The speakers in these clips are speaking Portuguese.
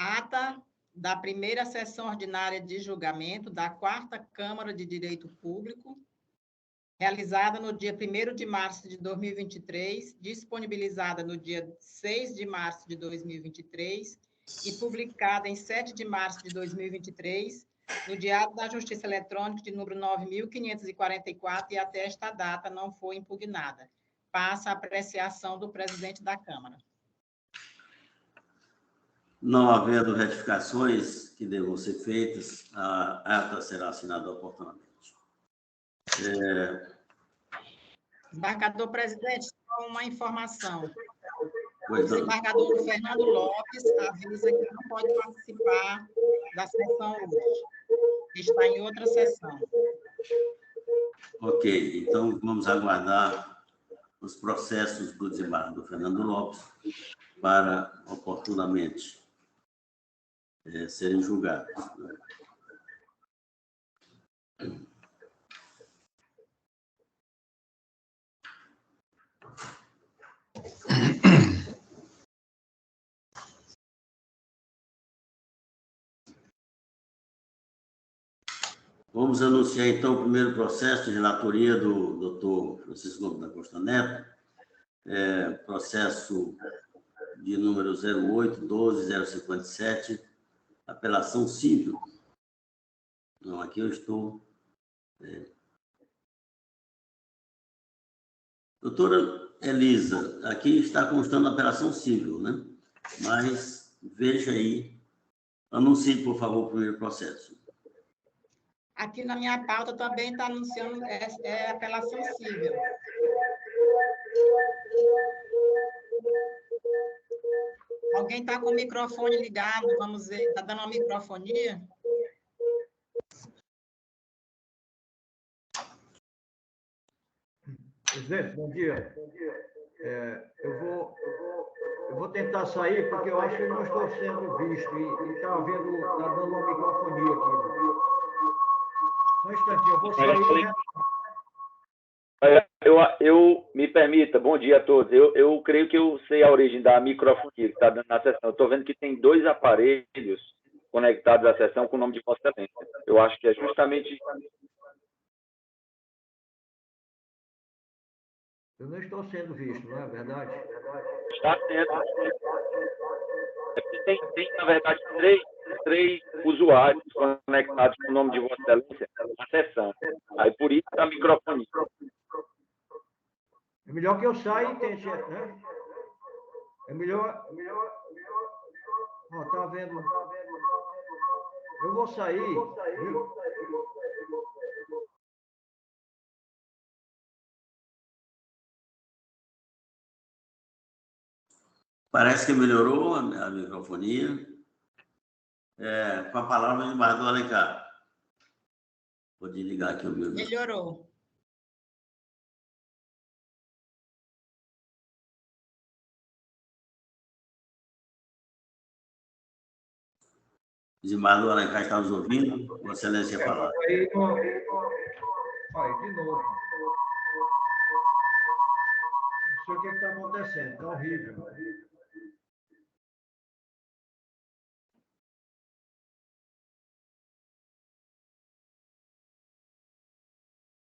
Ata da primeira sessão ordinária de julgamento da 4ª Câmara de Direito Público, realizada no dia 1º de março de 2023, disponibilizada no dia 6 de março de 2023 e publicada em 7 de março de 2023, no Diário da Justiça Eletrônica de número 9.544, e até esta data não foi impugnada. Passa a apreciação do presidente da Câmara. Não havendo retificações que devam ser feitas, a ata será assinada oportunamente. Desembargador presidente, só uma informação. O Pois não. desembargador Fernando Lopes avisa que não pode participar da sessão hoje. Está em outra sessão. Ok, então vamos aguardar os processos do desembargador Fernando Lopes para oportunamente serem julgados. Vamos anunciar, então, o primeiro processo de relatoria do doutor Francisco Gomes da Costa Neto, processo de número 08-12-057, apelação civil. Não, aqui eu estou... Doutora Elisa, aqui está constando a apelação civil, né? Mas veja aí, anuncie, por favor, o primeiro processo. Aqui na minha pauta também está anunciando apelação civil. Alguém está com o microfone ligado, vamos ver, está dando uma microfonia? Presidente, bom dia. Eu vou tentar sair, porque eu acho que eu não estou sendo visto e está dando uma microfonia aqui. Só um instantinho, eu vou sair. Eu me permita, bom dia a todos. Eu creio que eu sei a origem da microfonia que está dando na sessão. Eu estou vendo que tem 2 aparelhos conectados à sessão com o nome de Vossa Excelência. Eu acho que é justamente... Eu não estou sendo visto, não é verdade? Está sendo. É porque tem, na verdade, três usuários conectados com o nome de Vossa Excelência na sessão. Aí, por isso, a microfonia. É melhor que eu saia e tente, né? É melhor... Ó, tá vendo? Eu vou sair, viu? Parece que melhorou a microfonia. Com a palavra, o desembargador Alencar. Pode ligar aqui o meu. Melhorou. Desembargador Alencar está nos ouvindo? Vossa Excelência quer falar. Aí, de novo. Não sei o que está acontecendo, está horrível.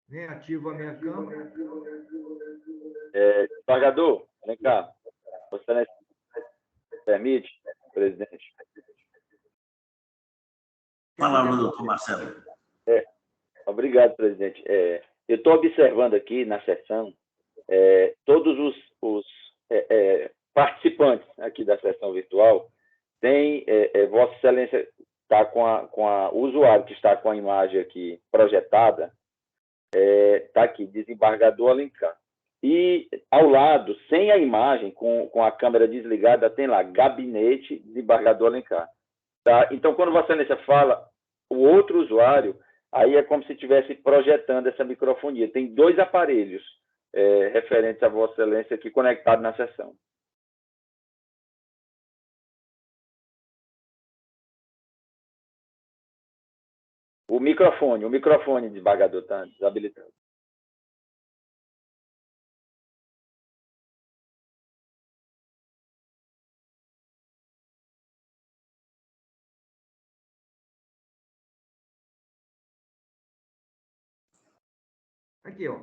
Nem ativo a minha câmera. Desembargador, vem cá. Vossa Excelência permite, presidente? Palavra, doutor Marcelo. Obrigado, presidente. Eu estou observando aqui na sessão todos os participantes aqui da sessão virtual. Tem Vossa Excelência está o usuário que está com a imagem aqui projetada, está aqui, desembargador Alencar. E ao lado, sem a imagem, com a câmera desligada, tem lá, gabinete desembargador Alencar. Tá? Então, quando Vossa Excelência fala, o outro usuário, aí é como se estivesse projetando essa microfonia. Tem 2 aparelhos referentes a Vossa Excelência aqui conectados na sessão. O microfone, desembargador, está desabilitado. Aqui, ó.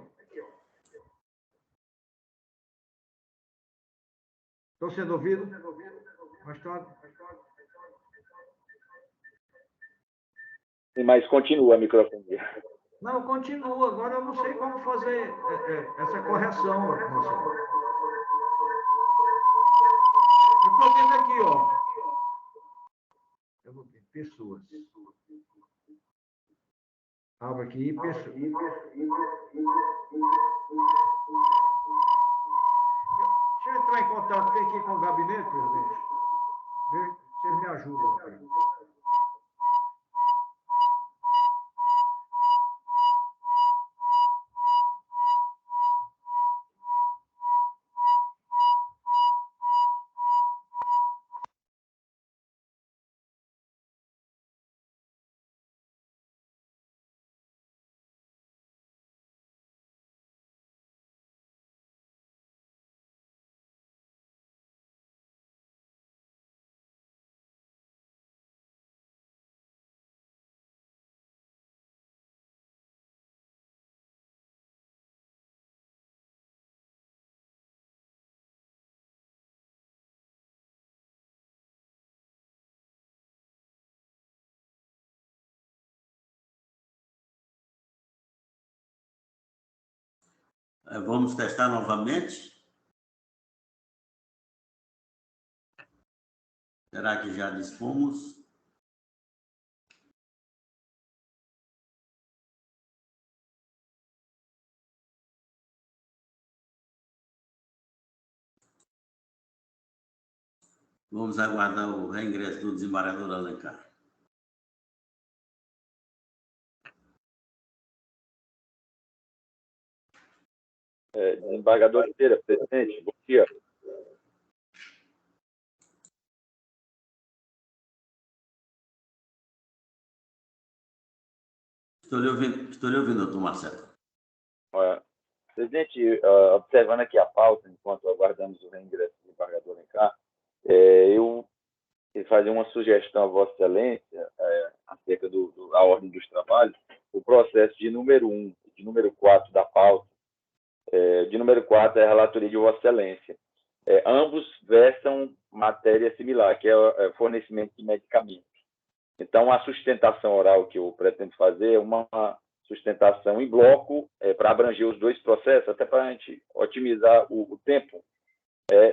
Estou sendo ouvido? Magistrado? Sim, mas continua a microfonia. Não, continua. Agora eu não sei como fazer essa correção, Marcelo. Eu estou vendo aqui, ó. Eu vou ver, pessoas. Abra aqui, pessoas. Deixa eu entrar em contato aqui com o gabinete, presidente. Vocês me ajudam aqui. Vamos testar novamente. Será que já dispomos? Vamos aguardar o reingresso do desembargador Alencar. Desembargador Oliveira, presidente, bom dia. Estou lhe ouvindo, doutor Marcelo. Presidente, observando aqui a pauta, enquanto aguardamos o reingresso do desembargador Alencar, eu fazer uma sugestão a Vossa Excelência acerca da ordem dos trabalhos, o processo de número 1 e de número 4 da pauta. De número 4 é a relatoria de Vossa Excelência. Ambos versam matéria similar, que é fornecimento de medicamentos. Então, a sustentação oral que eu pretendo fazer é uma sustentação em bloco para abranger os dois processos, até para a gente otimizar o tempo.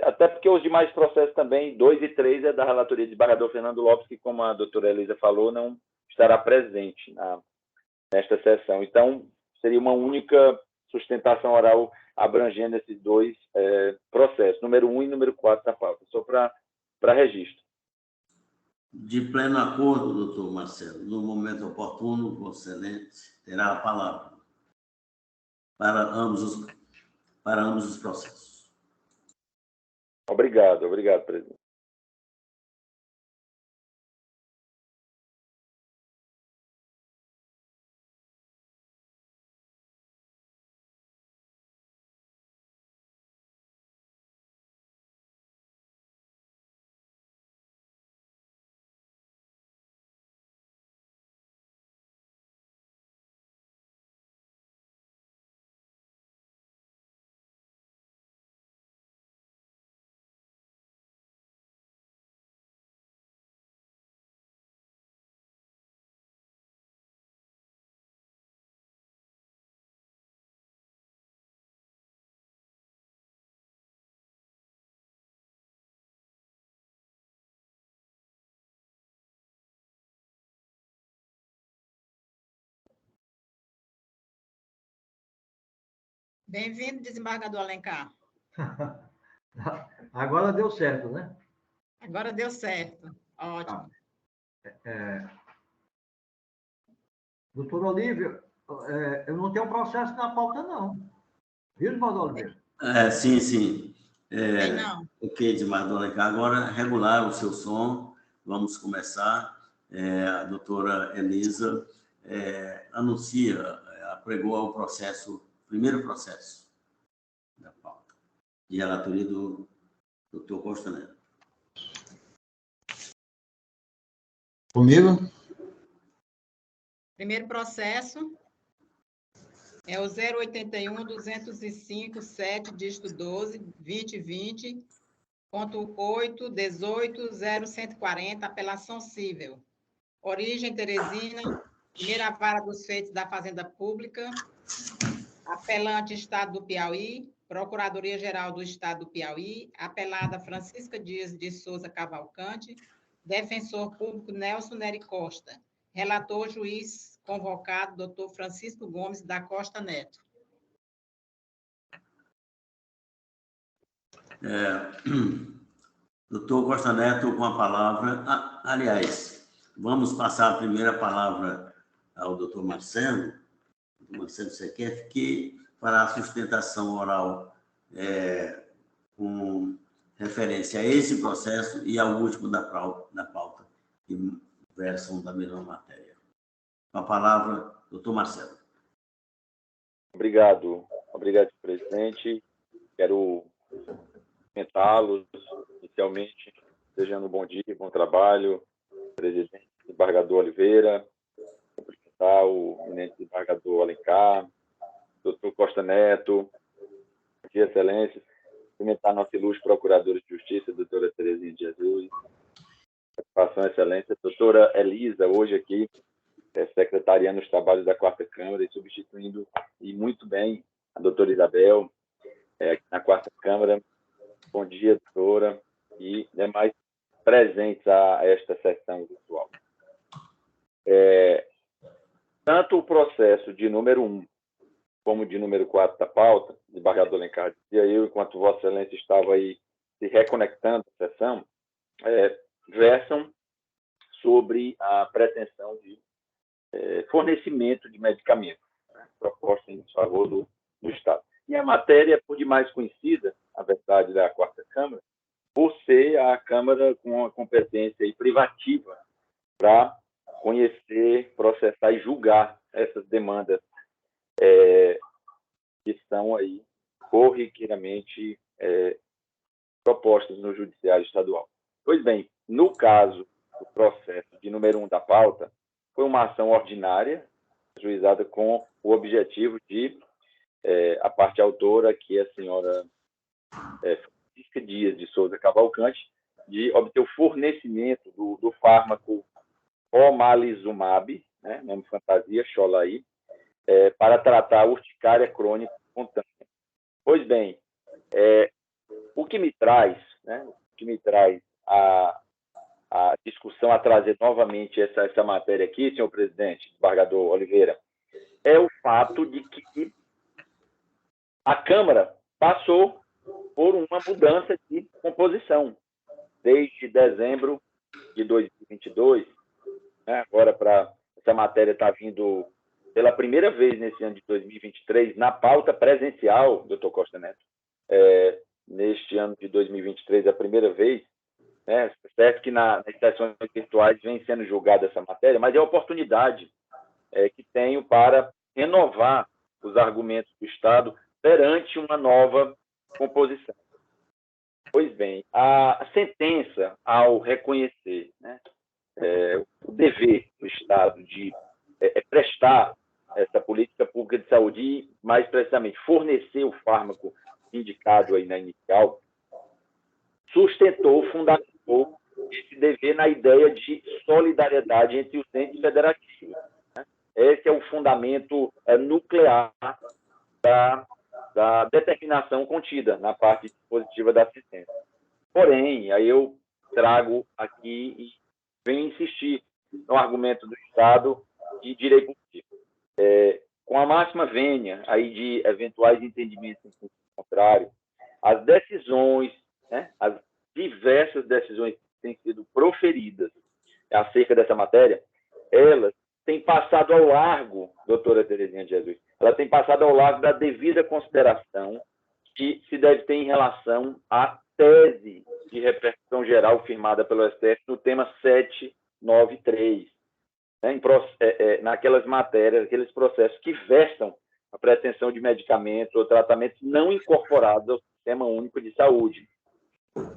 Até porque os demais processos também, 2 e 3, é da relatoria de desembargador Fernando Lopes, que, como a doutora Elisa falou, não estará presente nesta sessão. Então, seria uma única sustentação oral abrangendo esses dois processos, número 1 e número 4 da pauta, só para registro. De pleno acordo, doutor Marcelo, no momento oportuno, Vossa Excelência terá a palavra para ambos os processos. Obrigado, presidente. Bem-vindo, desembargador Alencar. Agora deu certo, né? Agora deu certo. Ótimo. Doutor Olívio, eu não tenho processo na pauta, não. Viu, desembargador Oliveira? Sim. Tem não. Ok, desembargador Alencar. Agora, regular o seu som. Vamos começar. A doutora Elisa apregou o processo, primeiro processo da pauta, de relatoria do doutor Costa Neto. Comigo? Primeiro processo É o 081-205-7, dígito 12, 2020.8.18.0140, apelação cível. Origem Teresina, primeira vara dos feitos da Fazenda Pública, apelante Estado do Piauí, Procuradoria-Geral do Estado do Piauí, apelada Francisca Dias de Souza Cavalcante, defensor público Nelson Nery Costa, relator juiz convocado doutor Francisco Gomes da Costa Neto. Doutor Costa Neto, com a palavra. Aliás, vamos passar a primeira palavra ao doutor Marcelo. Marcelo Sequef, que fará a sustentação oral com referência a esse processo e ao último da pauta, que versam da mesma matéria. Com a palavra, doutor Marcelo. Obrigado, presidente. Quero cumprimentá-los inicialmente, desejando um bom dia, bom trabalho, presidente desembargador Oliveira, cumprimentar o eminente desembargador Alencar, doutor Costa Neto, de excelência, cumprimentar nossa ilustre procuradora de justiça, doutora Terezinha de Jesus, satisfação, excelência, doutora Elisa, hoje aqui, secretariando os trabalhos da Quarta Câmara e substituindo, e muito bem, a doutora Isabel, aqui na Quarta Câmara. Bom dia, doutora, e demais presentes a esta sessão virtual. Tanto o processo de número 1 como de número 4 da pauta, desembargador Alencar dizia, eu, enquanto Vossa Excelência estava aí se reconectando à sessão, versam sobre a pretensão de fornecimento de medicamentos, né, proposta em favor do Estado. E a matéria é por demais conhecida, a verdade, da Quarta Câmara, por ser a Câmara com a competência aí privativa para conhecer, processar e julgar essas demandas que são aí corriqueiramente propostas no Judiciário Estadual. Pois bem, no caso do processo de número 1 da pauta, foi uma ação ordinária, ajuizada com o objetivo de a parte autora, que é a senhora Francisca Dias de Souza Cavalcante, de obter o fornecimento do fármaco omalizumab, né, nome fantasia, Xolair, para tratar a urticária crônica espontânea. Pois bem, o que me traz a discussão, a trazer novamente essa matéria aqui, senhor presidente, desembargador Oliveira, é o fato de que a Câmara passou por uma mudança de composição desde dezembro de 2022, né, agora essa matéria está vindo pela primeira vez nesse ano de 2023 na pauta presencial, doutor Costa Neto, neste ano de 2023, a primeira vez, né, certo que nas sessões virtuais vem sendo julgada essa matéria, mas é a oportunidade que tenho para renovar os argumentos do Estado perante uma nova composição. Pois bem, a sentença, ao reconhecer, né, o dever do Estado de prestar essa política pública de saúde e, mais precisamente, fornecer o fármaco indicado aí na inicial, sustentou, fundamentou esse dever na ideia de solidariedade entre os entes federativos, né? Esse é o fundamento nuclear da determinação contida na parte dispositiva da assistência. Porém, aí eu trago aqui e venho insistir no argumento do Estado de direito público. Com a máxima vênia aí de eventuais entendimentos em sentido contrário, as decisões, né, as diversas decisões que têm sido proferidas acerca dessa matéria, elas têm passado ao largo, doutora Terezinha de Jesus, ela tem passado ao largo da devida consideração que se deve ter em relação à tese de repercussão geral firmada pelo STF no tema 793, né, naquelas matérias, aqueles processos que versam a pretensão de medicamentos ou tratamentos não incorporados ao Sistema Único de Saúde,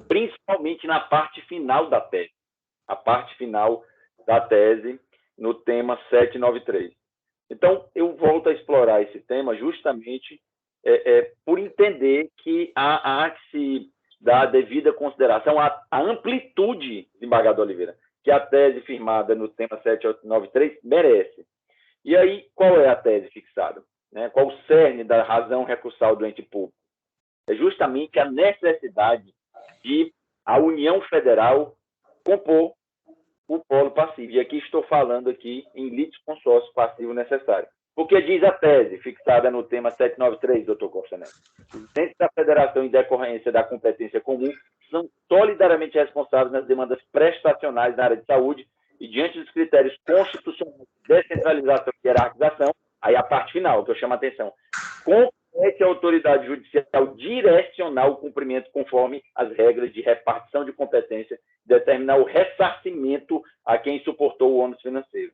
principalmente na parte final da tese, a parte final da tese no tema 793. Então, eu volto a explorar esse tema justamente por entender que há que se dar a devida consideração à amplitude, desembargador Oliveira, que a tese firmada no tema 793 merece. E aí, qual é a tese fixada? Né? Qual o cerne da razão recursal do ente público? É justamente a necessidade de a União Federal compor o polo passivo. E aqui estou falando aqui em litisconsórcio passivo necessário. Porque diz a tese fixada no tema 793, doutor Costa Neto. Os entes da federação, em decorrência da competência comum, são solidariamente responsáveis nas demandas prestacionais na área de saúde e, diante dos critérios constitucionais de descentralização e hierarquização, aí a parte final, que eu chamo a atenção, compete à autoridade judicial direcionar o cumprimento conforme as regras de repartição de competência, determinar o ressarcimento a quem suportou o ônus financeiro.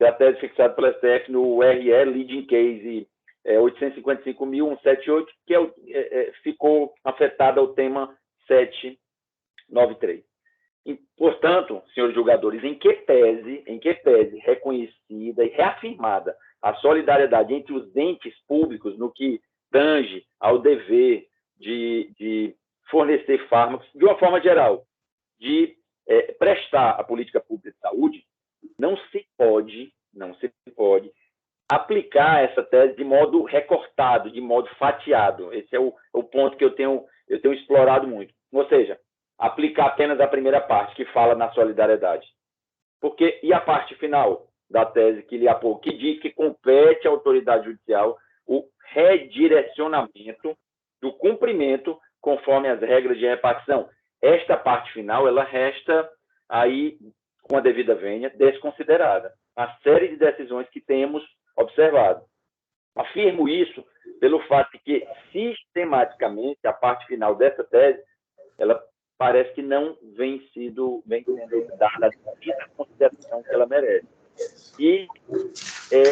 É a tese fixada pela STF no RE Leading Case 855.178, que ficou afetada ao tema 793. E, portanto, senhores julgadores, em que pese reconhecida e reafirmada a solidariedade entre os entes públicos no que tange ao dever de fornecer fármacos, de uma forma geral, de prestar a política pública de saúde, não se pode aplicar essa tese de modo recortado, de modo fatiado. Esse é o ponto que eu tenho explorado muito. Ou seja, aplicar apenas a primeira parte, que fala na solidariedade. E a parte final da tese que lhe apoia, que diz que compete à autoridade judicial o redirecionamento do cumprimento conforme as regras de repartição. Esta parte final, ela resta aí, com a devida vênia, desconsiderada. A série de decisões que temos observado. Afirmo isso pelo fato de que, sistematicamente, a parte final dessa tese, ela parece que não vem sendo dada a devida consideração que ela merece. E eu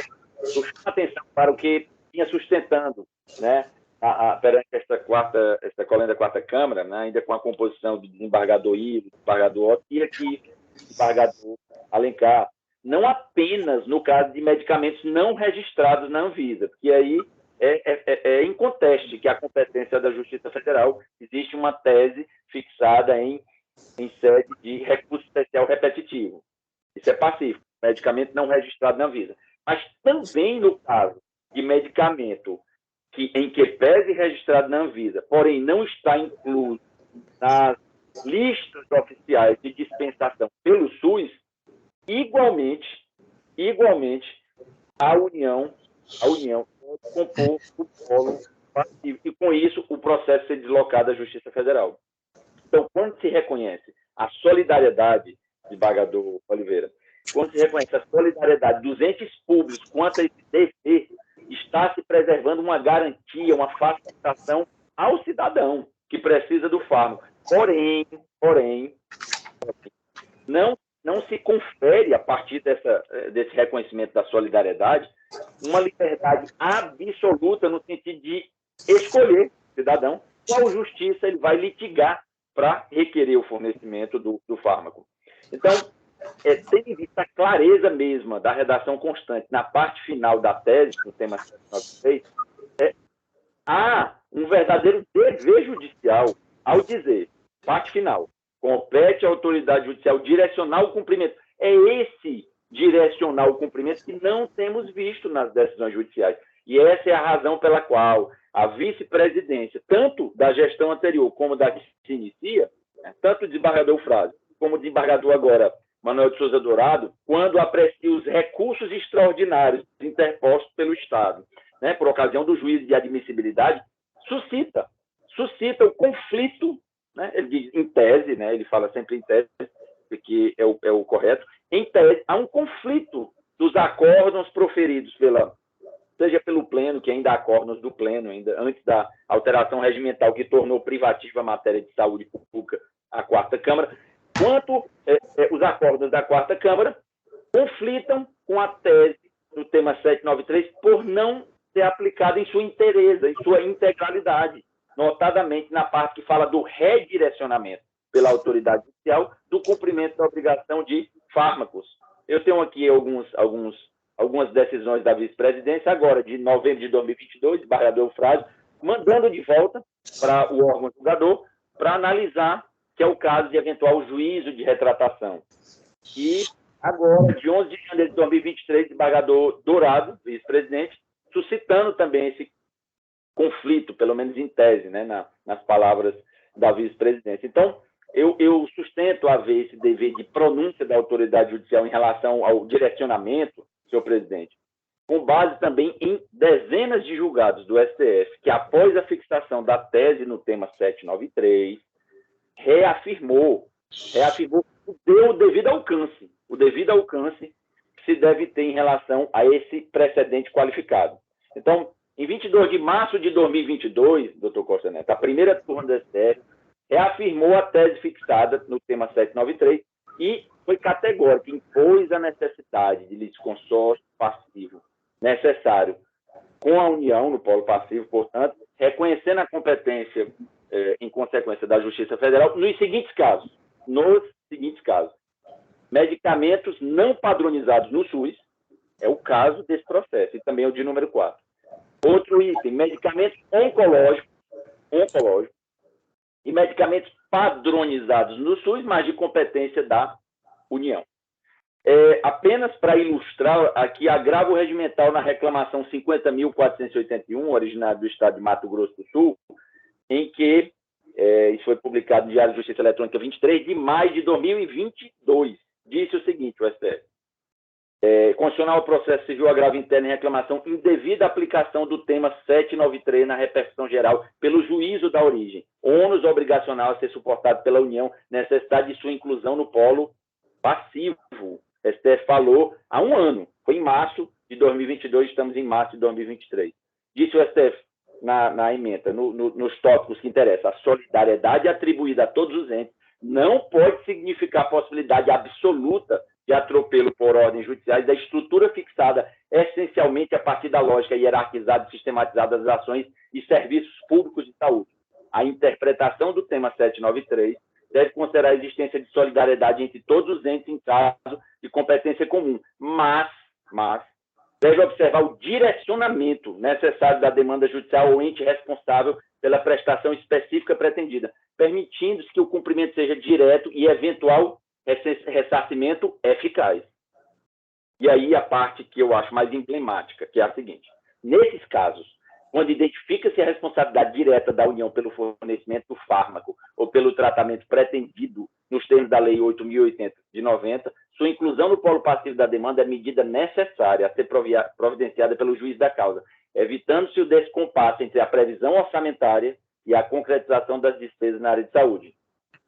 chamo a atenção para o que vinha sustentando, né, perante esta colenda da quarta Câmara, né, ainda com a composição do desembargador Ivo, desembargador Otto, e aqui desembargador Alencar, não apenas no caso de medicamentos não registrados na Anvisa, porque aí é inconteste que a competência da Justiça Federal existe uma tese fixada em sede de recurso especial repetitivo. Isso é pacífico, medicamento não registrado na Anvisa. Mas também no caso de medicamento em que pese registrado na Anvisa, porém não está incluso nas listas oficiais de dispensação pelo SUS, igualmente a União compor o polo passivo e, com isso, o processo ser deslocado à Justiça Federal. Então, quando se reconhece a solidariedade, desembargador Oliveira, quando se reconhece a solidariedade dos entes públicos quanto a esse dever, está se preservando uma garantia, uma facilitação ao cidadão que precisa do fármaco. Porém, não se confere, a partir desse reconhecimento da solidariedade, uma liberdade absoluta no sentido de escolher o cidadão qual justiça ele vai litigar para requerer o fornecimento do fármaco. Então, tendo em vista a clareza mesma da redação constante na parte final da tese, no tema 793, há um verdadeiro dever judicial ao dizer, parte final, compete à autoridade judicial direcionar o cumprimento. É esse direcionar o cumprimento que não temos visto nas decisões judiciais. E essa é a razão pela qual a vice-presidência, tanto da gestão anterior como da que se inicia, tanto o desembargador Eufrásio como o desembargador agora, Manuel de Souza Dourado, quando aprecia os recursos extraordinários interpostos pelo Estado, né, por ocasião do juízo de admissibilidade, suscita o conflito, né, ele diz em tese, né, ele fala sempre em tese, que é o correto, em tese, há um conflito dos acórdãos proferidos seja pelo Pleno, que ainda há acórdãos do Pleno, ainda antes da alteração regimental que tornou privativa a matéria de saúde pública a quarta Câmara, quanto os acórdãos da quarta Câmara conflitam com a tese do tema 793 por não ser aplicada em sua inteireza, em sua integralidade, notadamente na parte que fala do redirecionamento pela autoridade judicial do cumprimento da obrigação de fármacos. Eu tenho aqui alguns algumas decisões da vice-presidência, agora de novembro de 2022, desembargador Eufrásio, mandando de volta para o órgão julgador para analisar, que é o caso de eventual juízo de retratação. E agora, de 11 de janeiro de 2023, desembargador Dourado, vice-presidente, suscitando também esse conflito, pelo menos em tese, né, nas palavras da vice-presidência. Então, eu sustento haver esse dever de pronúncia da autoridade judicial em relação ao direcionamento, senhor presidente, com base também em dezenas de julgados do STF, que após a fixação da tese no tema 793, reafirmou o devido alcance que se deve ter em relação a esse precedente qualificado. Então, em 22 de março de 2022, doutor Costa Neto, a primeira turma do STF reafirmou a tese fixada no tema 793 e foi categórica, impôs a necessidade de litisconsórcio passivo necessário com a União no polo passivo, portanto, reconhecendo a competência em consequência da Justiça Federal nos seguintes casos. Medicamentos não padronizados no SUS, é o caso desse processo, e também é o de número 4. Outro item, medicamentos oncológicos e medicamentos padronizados no SUS, mas de competência da União. Apenas para ilustrar aqui, agravo regimental na reclamação 50.481, originária do Estado de Mato Grosso do Sul, em que isso foi publicado no Diário de Justiça Eletrônica 23 de maio de 2022. Disse o seguinte, o STF. Constitucional ao processo civil agravo interno em reclamação indevida aplicação do tema 793 na repercussão geral pelo juízo da origem. Ônus obrigacional a ser suportado pela União, necessidade de sua inclusão no polo passivo. STF falou há um ano, foi em março de 2022, estamos em março de 2023. Disse o STF na ementa, nos tópicos que interessam, a solidariedade atribuída a todos os entes não pode significar a possibilidade absoluta de atropelo por ordens judiciais da estrutura fixada essencialmente a partir da lógica hierarquizada e sistematizada das ações e serviços públicos de saúde. A interpretação do tema 793 deve considerar a existência de solidariedade entre todos os entes em caso de competência comum, mas deve observar o direcionamento necessário da demanda judicial ao ente responsável pela prestação específica pretendida, permitindo-se que o cumprimento seja direto e eventual ressarcimento eficaz. E aí a parte que eu acho mais emblemática, que é a seguinte. Nesses casos, quando identifica-se a responsabilidade direta da União pelo fornecimento do fármaco ou pelo tratamento pretendido nos termos da Lei 8.080 de 90, sua inclusão no polo passivo da demanda é medida necessária a ser providenciada pelo juiz da causa, evitando-se o descompasso entre a previsão orçamentária e a concretização das despesas na área de saúde.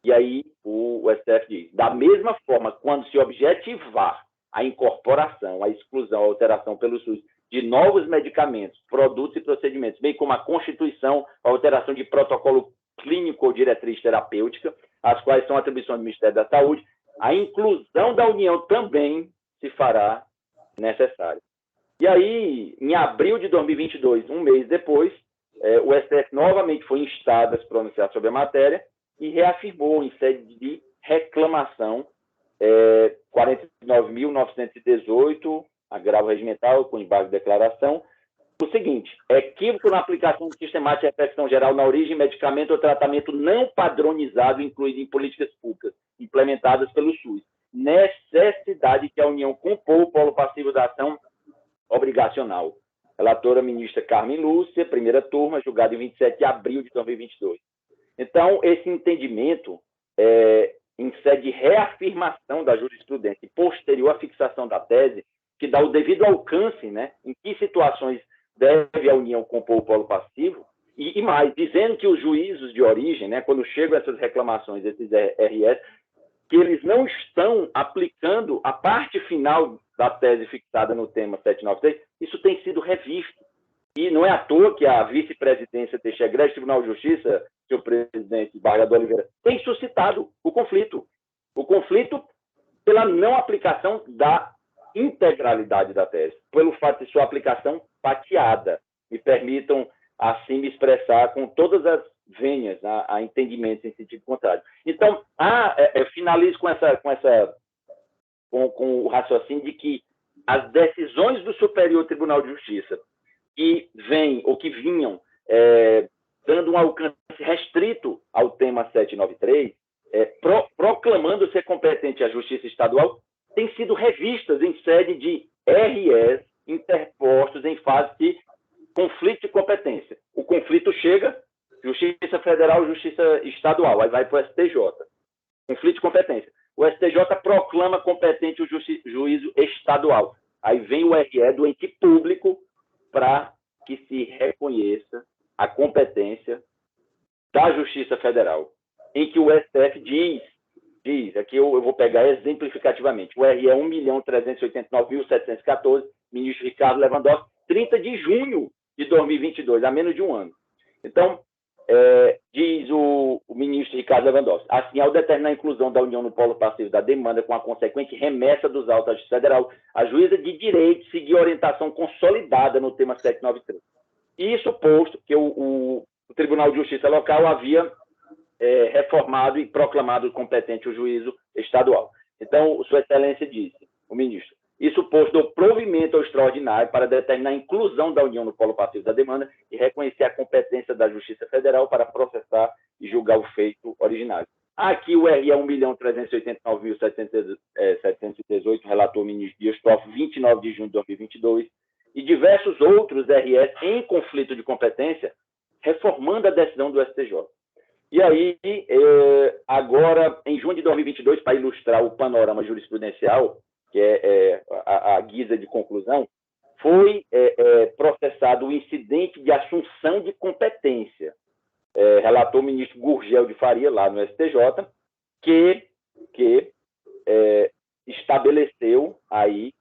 E aí o STF diz, da mesma forma, quando se objetivar a incorporação, a exclusão, a alteração pelo SUS de novos medicamentos, produtos e procedimentos, bem como a constituição, a alteração de protocolo clínico ou diretriz terapêutica, as quais são atribuições do Ministério da Saúde, a inclusão da União também se fará necessária. E aí, em abril de 2022, um mês depois, o STF novamente foi instado a se pronunciar sobre a matéria e reafirmou, em sede de reclamação, 49.918, agravo regimental, com embate de declaração, o seguinte, equívoco na aplicação de sistemática de repercussão geral na origem, medicamento ou tratamento não padronizado incluído em políticas públicas implementadas pelo SUS. Necessidade que a União compor o polo passivo da ação obrigacional. Relatora ministra Carmen Lúcia, primeira turma, julgado em 27 de abril de 2022. Então, esse entendimento, em sede de reafirmação da jurisprudência posterior à fixação da tese, que dá o devido alcance, né, em que situações deve a União compor o polo passivo, e mais, dizendo que os juízos de origem, né, quando chegam essas reclamações, esses RS, que eles não estão aplicando a parte final da tese fixada no tema 793, isso tem sido revisto. E não é à toa que a vice-presidência Teixeira Grande do Tribunal de Justiça, senhor presidente Desembargador Oliveira, tem suscitado o conflito. O conflito pela não aplicação da integralidade da tese, pelo fato de sua aplicação fatiada. Me permitam, assim, me expressar com todas as vênias a entendimentos em sentido contrário. Então, eu finalizo com o raciocínio de que as decisões do Superior Tribunal de Justiça que vêm ou que vinham dando um alcance restrito ao tema 793, proclamando ser competente a Justiça Estadual, têm sido revistas em sede de RS interpostos em fase de conflito de competência. O conflito chega, Justiça Federal, Justiça Estadual, aí vai para o STJ. Conflito de competência. O STJ proclama competente o juízo estadual. Aí vem o RE do ente público para que se reconheça a competência da Justiça Federal, em que o STF diz, aqui eu vou pegar exemplificativamente, o RE 1.389.714, ministro Ricardo Lewandowski, 30 de junho de 2022, há menos de um ano. Então, diz o ministro Ricardo Lewandowski, assim, ao determinar a inclusão da União no polo passivo da demanda com a consequente remessa dos autos à Justiça Federal, a juíza de direito seguiu orientação consolidada no tema 793. Isso posto que o Tribunal de Justiça local havia reformado e proclamado competente o juízo estadual. Então, Sua Excelência disse, o ministro, isso posto do provimento ao extraordinário para determinar a inclusão da União no polo passivo da demanda e reconhecer a competência da Justiça Federal para processar e julgar o feito originário. Aqui o RE 1.389.718, relator ministro Dias Toffoli, 29 de junho de 2022, e diversos outros RS em conflito de competência, reformando a decisão do STJ. E aí, agora, em junho de 2022, para ilustrar o panorama jurisprudencial, que é a guisa de conclusão, foi processado o incidente de assunção de competência. Relatou o ministro Gurgel de Faria, lá no STJ, que estabeleceu aí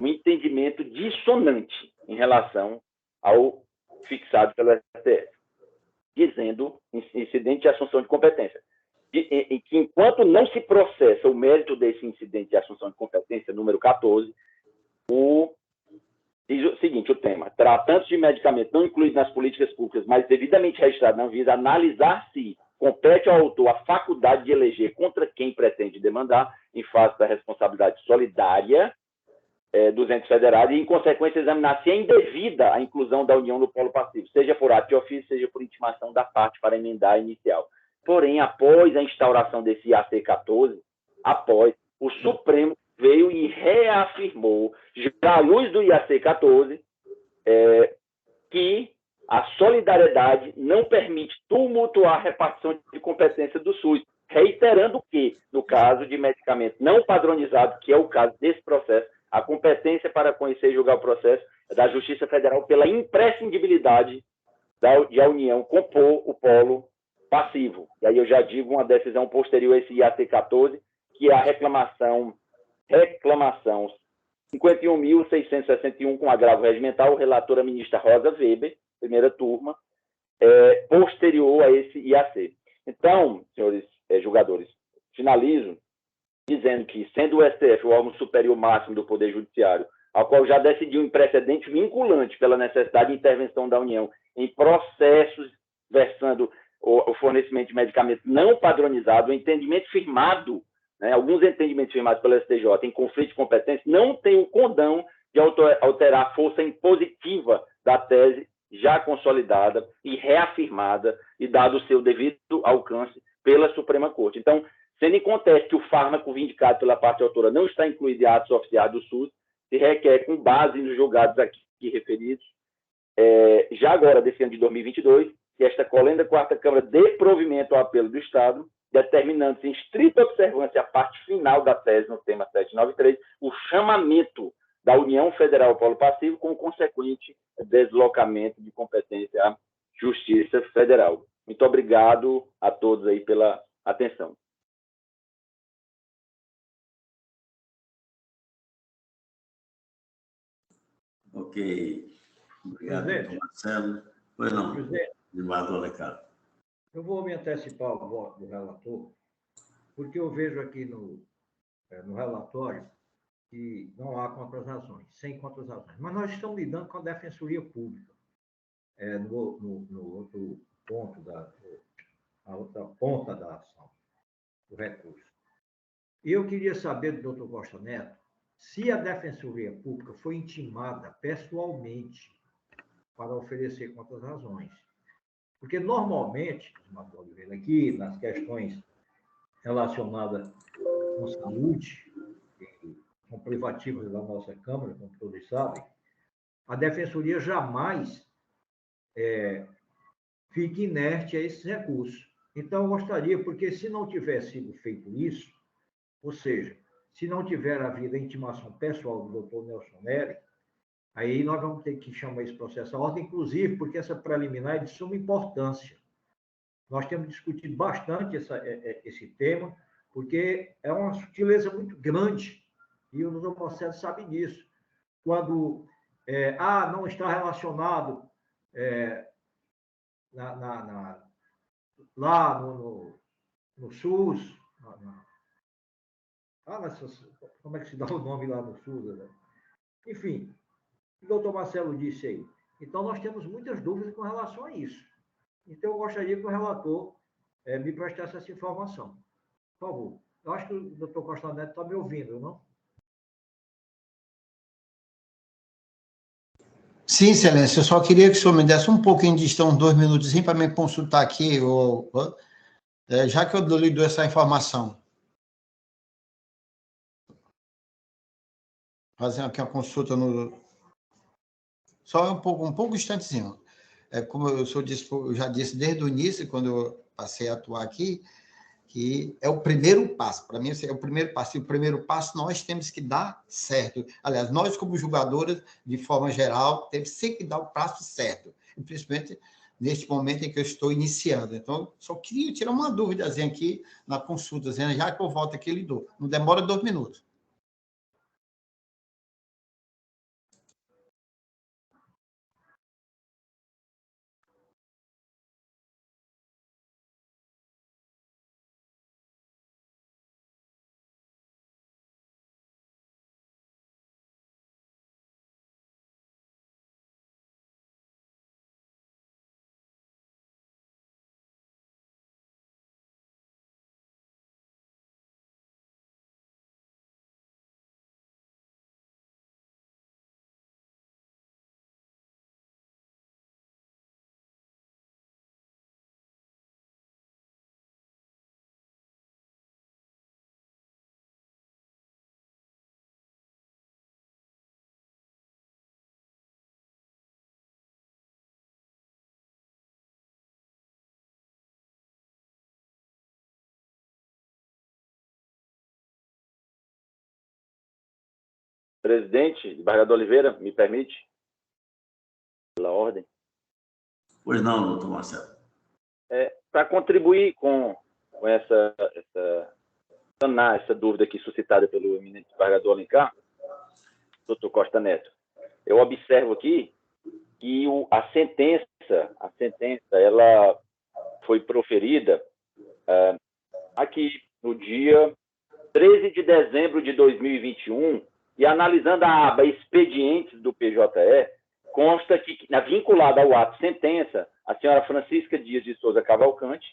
um entendimento dissonante em relação ao fixado pelo STF, dizendo incidente de assunção de competência. Que enquanto não se processa o mérito desse incidente de assunção de competência, número 14, diz o seguinte, o tema, tratando-se de medicamento não incluído nas políticas públicas, mas devidamente registrado na Anvisa, analisar se compete ao autor a faculdade de eleger contra quem pretende demandar, em face da responsabilidade solidária dos entes federados, e, em consequência, examinar se é indevida a inclusão da União no polo passivo, seja por ato de ofício, seja por intimação da parte para emendar a inicial. Porém, após a instauração desse IAC 14, o Supremo veio e reafirmou, já à luz do IAC 14, que a solidariedade não permite tumultuar a repartição de competência do SUS, reiterando que, no caso de medicamento não padronizado, que é o caso desse processo, a competência para conhecer e julgar o processo é da Justiça Federal pela imprescindibilidade de a União compor o polo passivo. E aí eu já digo uma decisão posterior a esse IAC 14, que é a reclamação 51.661 com agravo regimental, relatora ministra Rosa Weber, primeira turma, posterior a esse IAC. Então, senhores julgadores, finalizo dizendo que, sendo o STF o órgão superior máximo do Poder Judiciário, ao qual já decidiu em precedente vinculante pela necessidade de intervenção da União em processos versando o fornecimento de medicamento não padronizado, o entendimento firmado, alguns entendimentos firmados pelo STJ em conflito de competência, não tem o condão de alterar a força impositiva da tese já consolidada e reafirmada e dado o seu devido alcance pela Suprema Corte. Então, sendo em contexto que o fármaco vindicado pela parte autora não está incluído em atos oficiais do SUS, se requer, com base nos julgados aqui referidos, já agora, desse ano de 2022, que esta colenda quarta Câmara dê provimento ao apelo do Estado, determinando-se em estrita observância a parte final da tese no tema 793, o chamamento da União Federal ao Polo Passivo, com consequente deslocamento de competência à Justiça Federal. Muito obrigado a todos aí pela atenção. Ok. Obrigado, doutor Marcelo. Pois não, Eduardo Alecado. Eu vou me antecipar ao voto do relator, porque eu vejo aqui no relatório que não há contratações, sem contratações. Mas nós estamos lidando com a Defensoria Pública, no outro ponto, a outra ponta da ação, do recurso. E eu queria saber do doutor Costa Neto se a Defensoria Pública foi intimada pessoalmente para oferecer quantas razões. Porque, normalmente, Marco Oliveira, aqui, nas questões relacionadas com saúde, com privativos da nossa Câmara, como todos sabem, a Defensoria jamais fica inerte a esses recursos. Então, eu gostaria, porque se não tivesse sido feito isso, ou seja, se não tiver havido a intimação pessoal do doutor Nelson Nery, aí nós vamos ter que chamar esse processo à ordem, inclusive porque essa preliminar é de suma importância. Nós temos discutido bastante esse tema, porque é uma sutileza muito grande, e o doutor Marcelo sabe disso. Quando, não está relacionado lá no SUS, como é que se dá o nome lá no SUS? Né? Enfim, o doutor Marcelo disse aí. Então, nós temos muitas dúvidas com relação a isso. Então, eu gostaria que o relator me prestasse essa informação. Por favor. Eu acho que o doutor Costa Neto está me ouvindo, não? Sim, Excelência. Eu só queria que o senhor me desse um pouquinho de uns 2 minutos para me consultar aqui, já que eu lhe dou essa informação. Fazendo aqui uma consulta no... Só um pouco instantezinho. Como eu já disse desde o início, quando eu passei a atuar aqui, que é o primeiro passo. Para mim, é o primeiro passo. E o primeiro passo nós temos que dar certo. Aliás, nós, como julgadoras, de forma geral, temos sempre que dar o passo certo. E, principalmente neste momento em que eu estou iniciando. Então, só queria tirar uma dúvidazinha aqui na consulta, já que eu volto aqui, lhe dou. Não demora 2 minutos. Presidente, desembargador Oliveira, me permite? Pela ordem. Pois não, doutor Marcelo. Para contribuir com essa dúvida aqui suscitada pelo eminente desembargador Alencar, doutor Costa Neto, eu observo aqui que a sentença ela foi proferida aqui no dia 13 de dezembro de 2021, e analisando a aba expedientes do PJE, consta que, vinculada ao ato sentença, a senhora Francisca Dias de Souza Cavalcante,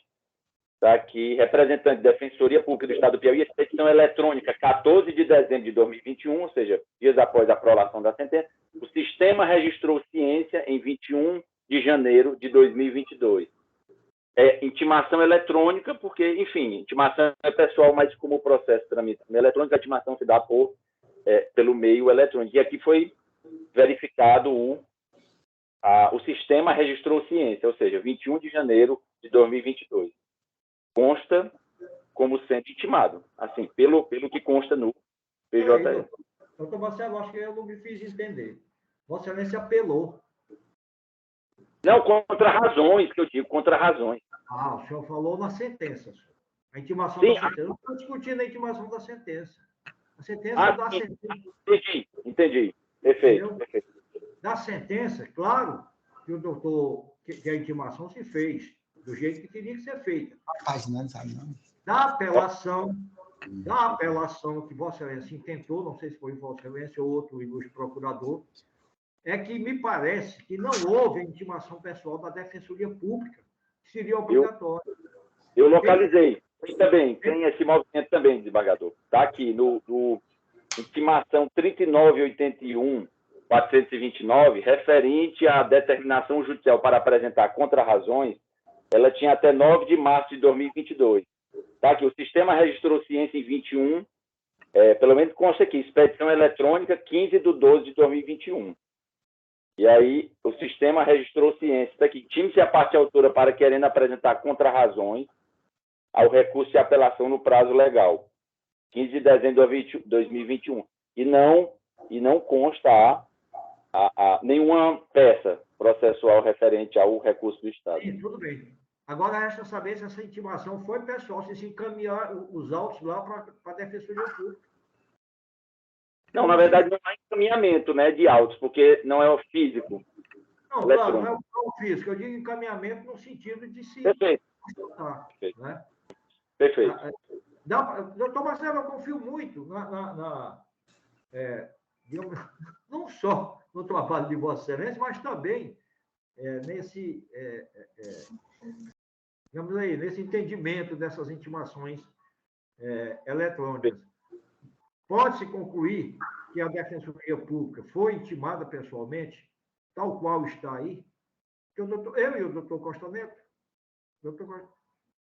tá, que representante da Defensoria Pública do Estado do Piauí, expedição eletrônica 14 de dezembro de 2021, ou seja, dias após a prolação da sentença, o sistema registrou ciência em 21 de janeiro de 2022. Intimação eletrônica, porque, enfim, intimação é pessoal, mas como o processo tramita eletrônico, a intimação se dá pelo meio eletrônico. E aqui foi verificado o sistema registrou ciência, ou seja, 21 de janeiro de 2022. Consta como sendo intimado, assim, pelo que consta no PJE. Doutor Marcelo, acho que eu não me fiz entender. Vossa Excelência apelou. Não, contra razões, que eu digo, contra razões. O senhor falou na sentença. A intimação Sim, da sentença. Não estou discutindo a intimação da sentença. A sentença da sentença. Entendi. Perfeito. Da sentença, claro que o doutor, que a intimação se fez do jeito que teria que ser feita. Da apelação que Vossa Excelência intentou, não sei se foi Vossa Excelência ou outro ilustre procurador, é que me parece que não houve a intimação pessoal da Defensoria Pública, que seria obrigatória. Eu localizei. Tem esse movimento também, desembargador. Está aqui no intimação 3981-429, referente à determinação judicial para apresentar contrarrazões, ela tinha até 9 de março de 2022. Tá? Que o sistema registrou ciência em 21, pelo menos consta aqui, expedição eletrônica 15 de 12 de 2021. E aí, o sistema registrou ciência. Está aqui, time-se a parte autora para querendo apresentar contrarrazões ao recurso de apelação no prazo legal, 15 de dezembro de 2021. E não consta nenhuma peça processual referente ao recurso do Estado. Sim, tudo bem. Agora resta saber se essa intimação foi pessoal, se encaminhar os autos lá para a Defensoria Pública. Não, na verdade, não há encaminhamento, né, de autos, porque não é o físico. Não, claro, não é o físico. Eu digo encaminhamento no sentido de se... Perfeito. Né? Perfeito. Doutor Marcelo, eu confio muito não só no trabalho de Vossa Excelência, mas também nesse entendimento dessas intimações eletrônicas. Pode-se concluir que a Defensoria Pública foi intimada pessoalmente, tal qual está aí? Eu e o doutor Costa Neto,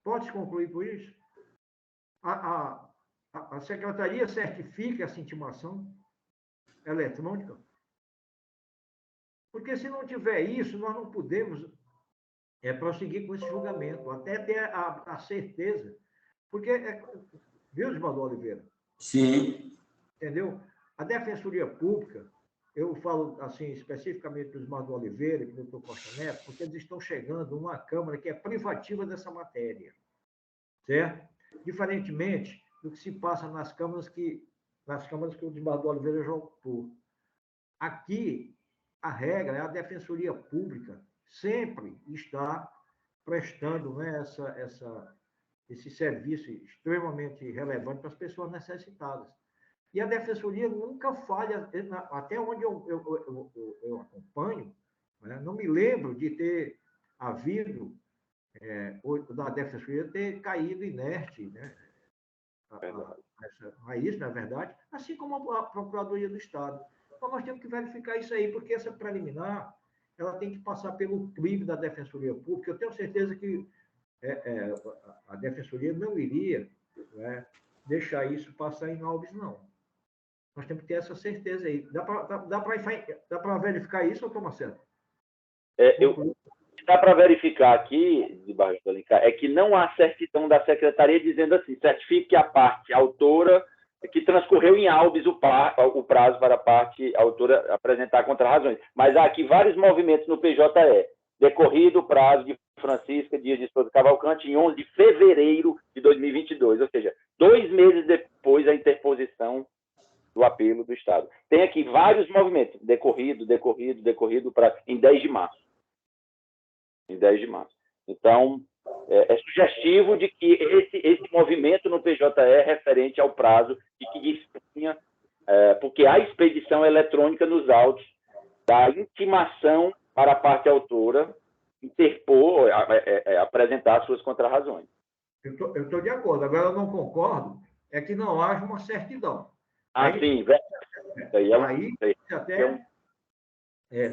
pode-se concluir por isso? A Secretaria certifica essa intimação eletrônica? Porque se não tiver isso, nós não podemos prosseguir com esse julgamento, até ter a certeza. Porque, viu, Osvaldo Oliveira? Sim. Entendeu? A Defensoria Pública, eu falo assim especificamente do Osvaldo Oliveira e do doutor Costa Neto, porque eles estão chegando numa Câmara que é privativa dessa matéria, certo? Diferentemente do que se passa nas câmaras que o Osvaldo Oliveira já ocupou. Aqui, a regra é a Defensoria Pública sempre está prestando, né, esse serviço extremamente relevante para as pessoas necessitadas. E a Defensoria nunca falha, até onde eu acompanho, né, não me lembro de ter havido, da Defensoria ter caído inerte, né, a isso, na verdade, assim como a Procuradoria do Estado. Então, nós temos que verificar isso aí, porque essa preliminar ela tem que passar pelo crivo da Defensoria Pública. Eu tenho certeza que a Defensoria não iria, né, deixar isso passar em Alves, não. Nós temos que ter essa certeza aí. Dá para verificar isso, doutor Marcelo? Dá para verificar aqui, debaixo do Alencar, é que não há certidão da Secretaria dizendo assim, certifique que a parte autora, que transcorreu em Alves o prazo para a parte autora apresentar contrarrazões. Mas há aqui vários movimentos no PJE. Decorrido o prazo de Francisca Dias de Souza Cavalcante em 11 de fevereiro de 2022, ou seja, 2 meses depois da interposição do apelo do Estado. Tem aqui vários movimentos, decorrido em 10 de março. Em 10 de março. Então, é sugestivo de que esse movimento no PJE é referente ao prazo e que dispunha, porque há expedição eletrônica nos autos da intimação para a parte autora interpor, apresentar suas contrarrazões. Eu estou de acordo. Agora, eu não concordo é que não haja uma certidão. Sim.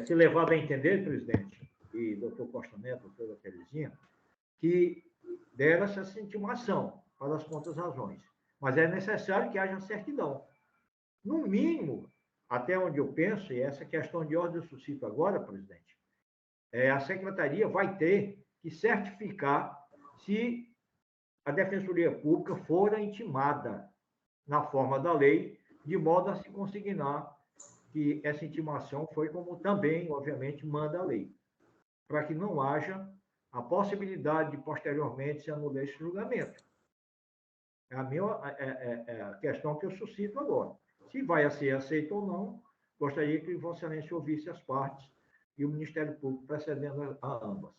Se levado a entender, presidente, e doutor Costa Neto, doutora Terezinha, que dera-se essa intimação para as contrarrazões. Mas é necessário que haja certidão. No mínimo, até onde eu penso, e essa questão de ordem eu suscito agora, presidente, a Secretaria vai ter que certificar se a Defensoria Pública for intimada na forma da lei, de modo a se consignar que essa intimação foi como também, obviamente, manda a lei, para que não haja a possibilidade de, posteriormente, se anular esse julgamento. É a questão que eu suscito agora. Se vai ser aceito ou não, gostaria que Vossa Excelência ouvisse as partes e o Ministério Público precedendo a ambas.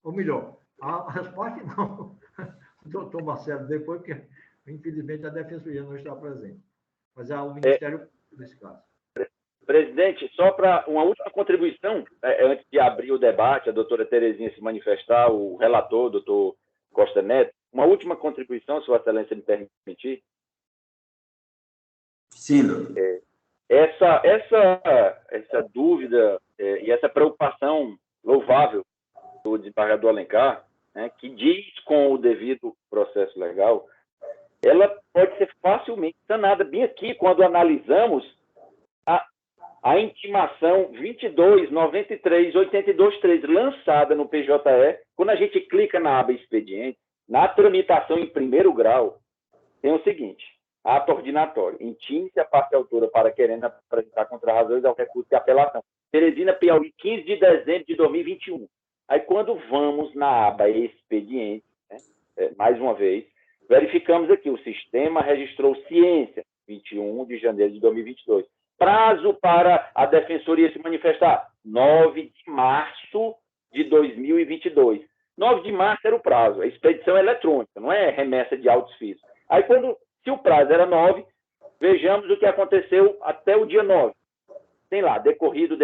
Ou melhor, as partes não. O doutor Marcelo, depois, porque, infelizmente, a Defensoria não está presente. Mas há o Ministério Público nesse caso. Presidente, só para uma última contribuição, antes de abrir o debate, a doutora Terezinha se manifestar, o relator, o doutor Costa Neto, uma última contribuição, se Vossa Excelência me permitir. Sim, doutor. Essa dúvida e essa preocupação louvável do desembargador Alencar, né, que diz com o devido processo legal, ela pode ser facilmente sanada bem aqui, quando analisamos a intimação 22.93.82.3, lançada no PJE. Quando a gente clica na aba expediente, na tramitação em primeiro grau, tem o seguinte: ato ordinatório, intime-se a parte autora para querendo apresentar contra-razões ao recurso de apelação. Teresina, Piauí, 15 de dezembro de 2021. Aí, quando vamos na aba expediente, né, mais uma vez, verificamos aqui, o sistema registrou ciência, 21 de janeiro de 2022. Prazo para a defensoria se manifestar, 9 de março de 2022. 9 de março era o prazo, a expedição eletrônica, não é remessa de autos físicos. Aí, se o prazo era 9, vejamos o que aconteceu até o dia 9. Tem lá, decorrido,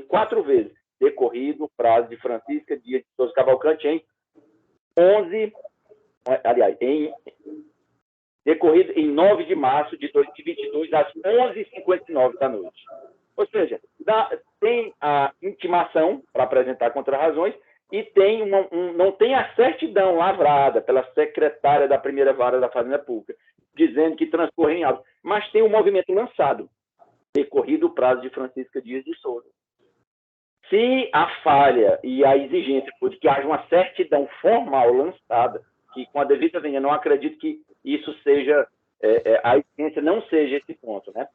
4 vezes. Decorrido o prazo de Francisca Dias de Souza Cavalcante decorrido em 9 de março de 2022, às 11h59 da noite. Ou seja, tem a intimação para apresentar contra-razões e tem não tem a certidão lavrada pela secretária da primeira vara da Fazenda Pública, dizendo que transcorre em auto, mas tem um movimento lançado, decorrido o prazo de Francisca Dias de Souza. Se a falha e a exigência for de que haja uma certidão formal lançada, que com a devida vênia, não acredito que isso seja, a exigência não seja esse ponto, né?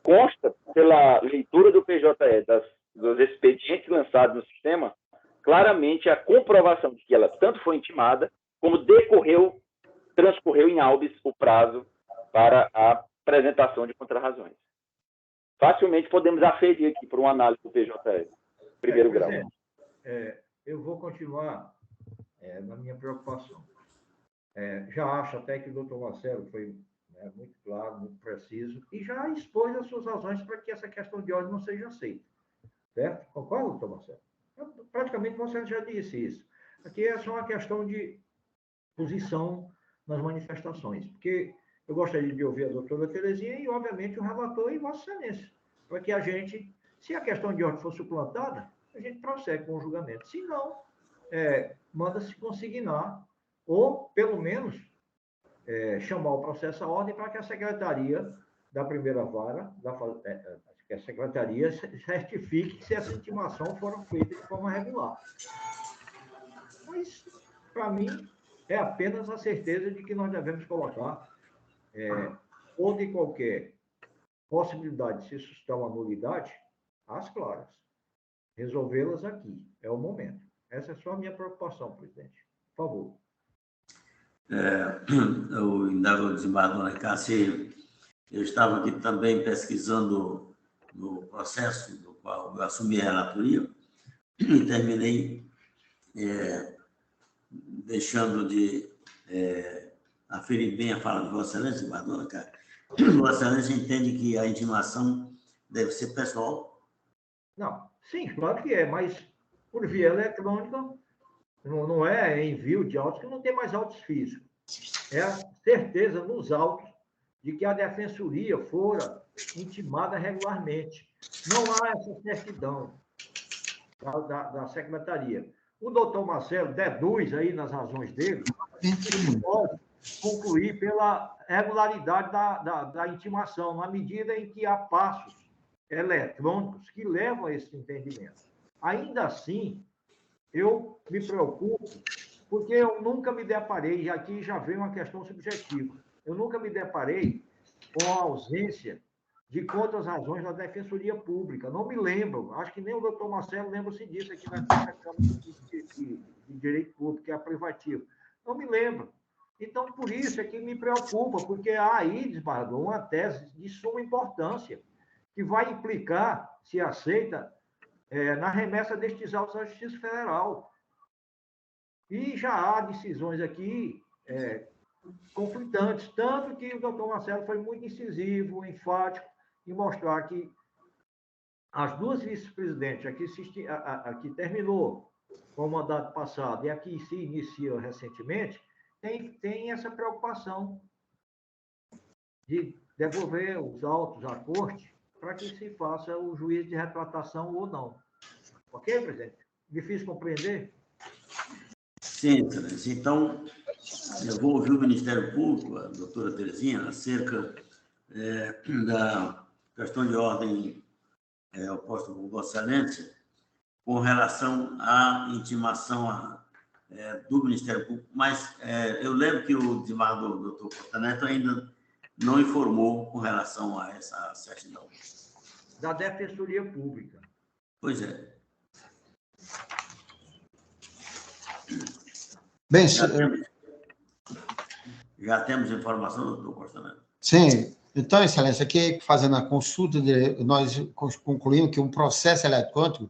Consta, pela leitura do PJE, dos expedientes lançados no sistema, claramente a comprovação de que ela tanto foi intimada, como transcorreu em habeas o prazo para a apresentação de contrarrazões. Facilmente podemos aferir aqui por uma análise do PJE, primeiro grau. Eu vou continuar na minha preocupação. Já acho até que o doutor Marcelo foi muito claro, muito preciso, e já expôs as suas razões para que essa questão de ordem não seja aceita. Certo? Concorda, doutor Marcelo? Praticamente você já disse isso. Aqui é só uma questão de posição nas manifestações, porque eu gostaria de ouvir a doutora Terezinha e, obviamente, o relator e Vossa Excelência, para que a gente, se a questão de ordem for suplantada, a gente prossegue com o julgamento. Se não, manda-se consignar, ou, pelo menos, chamar o processo à ordem para que a secretaria da primeira vara, que a secretaria certifique se essa intimação foram feitas de forma regular. Mas, para mim, é apenas a certeza de que nós devemos colocar toda e qualquer possibilidade de se suscitar uma nulidade às claras. Resolvê-las aqui. É o momento. Essa é só a minha preocupação, presidente. Por favor. O indagador desembargador Alencar, eu estava aqui também pesquisando no processo do qual eu assumi a relatoria e terminei deixando de aferir bem a fala de Vossa Excelência, desembargador Alencar. Vossa Excelência entende que a intimação deve ser pessoal? Não, sim, claro que é, mas por via eletrônica não é envio de autos, que não tem mais autos físicos. É a certeza nos autos de que a defensoria fora intimada regularmente. Não há essa certidão da secretaria. O doutor Marcelo deduz aí nas razões dele que pode concluir pela regularidade da intimação, na medida em que há passos eletrônicos que levam a esse entendimento. Ainda assim, eu me preocupo, porque eu nunca me deparei, e aqui já vem uma questão subjetiva, eu nunca me deparei com a ausência de contras-razões da Defensoria Pública. Não me lembro, acho que nem o doutor Marcelo lembra-se disso aqui na Câmara de Direito Público, que é a privativa. Não me lembro. Então, por isso é que me preocupa, porque há aí, desembargador, uma tese de suma importância, que vai implicar, se aceita, na remessa destes autos à Justiça Federal. E já há decisões aqui conflitantes, tanto que o doutor Marcelo foi muito incisivo, enfático, em mostrar que as duas vice-presidentes, aqui terminou com o mandato passado e aqui se inicia recentemente, tem essa preocupação de devolver os autos à corte para que se faça o juízo de retratação ou não. Ok, presidente? Difícil compreender? Sim, excelência. Então, eu vou ouvir o Ministério Público, a doutora Terezinha, acerca da questão de ordem oposta por Vossa Excelência, com relação à intimação do Ministério Público, mas eu lembro que o desembargador doutor Costa Neto ainda não informou com relação a essa certidão. Da Defensoria Pública. Pois é. Bem, já temos informação, doutor Costa Neto? sim. Então, Excelência, aqui fazendo a consulta, nós concluímos que um processo eletrônico,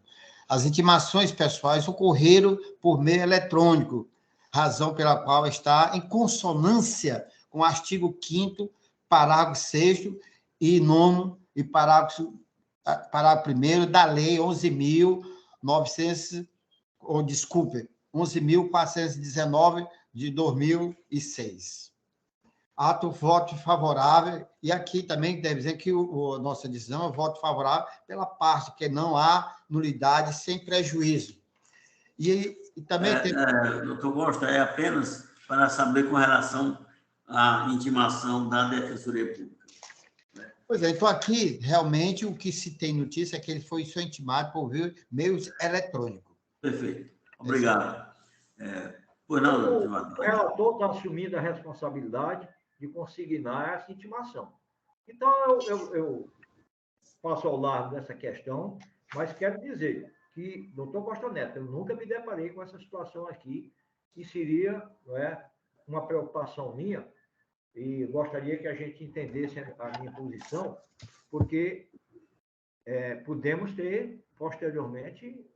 as intimações pessoais ocorreram por meio eletrônico, razão pela qual está em consonância com o artigo 5º, parágrafo 6º e 9º e parágrafo 1º da Lei 11.419 de 2006. Ato voto favorável, e aqui também deve dizer que a nossa decisão é voto favorável pela parte que não há nulidade sem prejuízo. E também tem... Doutor Costa, é apenas para saber com relação à intimação da Defensoria Pública. Pois é, então aqui, realmente, o que se tem notícia é que ele foi só intimado por meios eletrônicos. Perfeito. Obrigado. Pois não, o relator está assumindo a responsabilidade de consignar essa intimação. Então, eu passo ao lado dessa questão, mas quero dizer que, doutor Costa Neto, eu nunca me deparei com essa situação aqui, que seria, não é, uma preocupação minha, e gostaria que a gente entendesse a minha posição, porque podemos ter, posteriormente,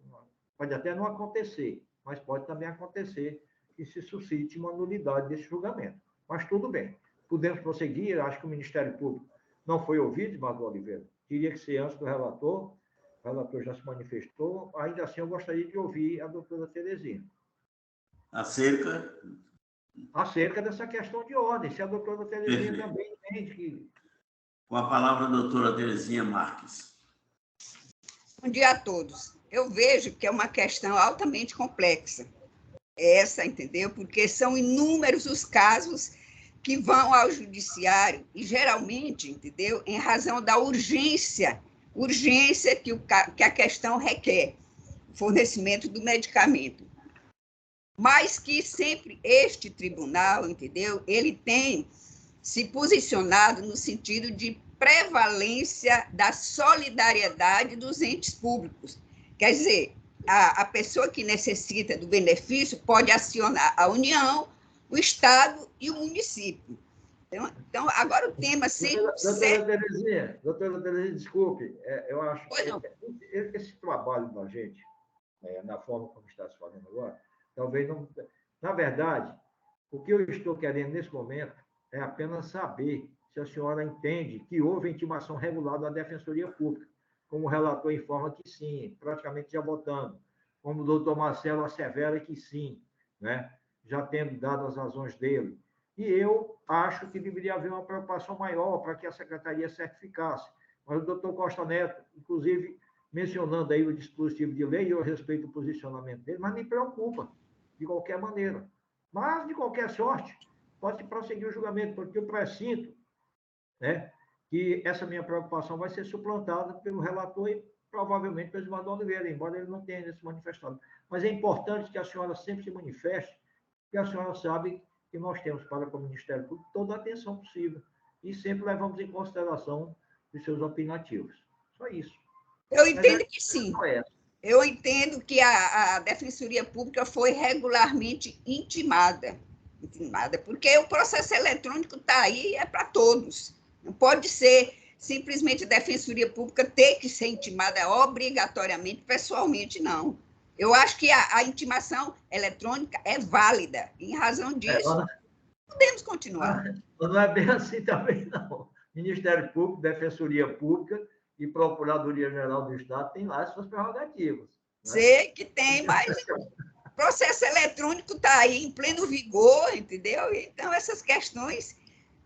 pode até não acontecer, mas pode também acontecer que se suscite uma nulidade desse julgamento. Mas tudo bem. Podemos prosseguir, acho que o Ministério Público não foi ouvido, desembargador Oliveira. Teria que ser antes do relator, o relator já se manifestou, ainda assim eu gostaria de ouvir a doutora Terezinha. Acerca dessa questão de ordem, se a doutora Terezinha Perfeito. também entende que... Com a palavra a doutora Terezinha Marques. Bom dia a todos. Eu vejo que é uma questão altamente complexa, essa, entendeu? Porque são inúmeros os casos que vão ao judiciário, e geralmente, entendeu? Em razão da urgência que a questão requer, fornecimento do medicamento. Mas que sempre este tribunal, entendeu? Ele tem se posicionado no sentido de prevalência da solidariedade dos entes públicos. Quer dizer, a pessoa que necessita do benefício pode acionar a União, o Estado e o município. Então agora o tema sempre... Doutora Terezinha, desculpe, eu acho que esse trabalho da gente, na forma como está se fazendo agora, talvez não... Na verdade, o que eu estou querendo nesse momento é apenas saber se a senhora entende que houve intimação regular da Defensoria Pública, como o relator informa que sim, praticamente já votando, como o doutor Marcelo assevera que sim, né? Já tendo dado as razões dele. E eu acho que deveria haver uma preocupação maior para que a Secretaria certificasse. Mas o doutor Costa Neto, inclusive, mencionando aí o dispositivo de lei, eu respeito o posicionamento dele, mas me preocupa, de qualquer maneira. Mas, de qualquer sorte, pode prosseguir o julgamento, porque eu pressinto, né, que essa minha preocupação vai ser suplantada pelo relator e provavelmente pelo desembargador Oliveira, embora ele não tenha se manifestado. Mas é importante que a senhora sempre se manifeste, porque a senhora sabe que nós temos para o Ministério Público toda a atenção possível e sempre levamos em consideração os seus opinativos. Só isso. Eu entendo que sim. Eu entendo que a Defensoria Pública foi regularmente intimada, porque o processo eletrônico está aí, é para todos. Não pode ser simplesmente a Defensoria Pública ter que ser intimada obrigatoriamente, pessoalmente, não. Eu acho que a intimação eletrônica é válida. Em razão disso, podemos continuar. Não é bem assim também, não. Ministério Público, Defensoria Pública e Procuradoria-Geral do Estado têm lá as suas prerrogativas. Né? Sei que tem, mas o processo eletrônico está aí em pleno vigor, entendeu? Então, essas questões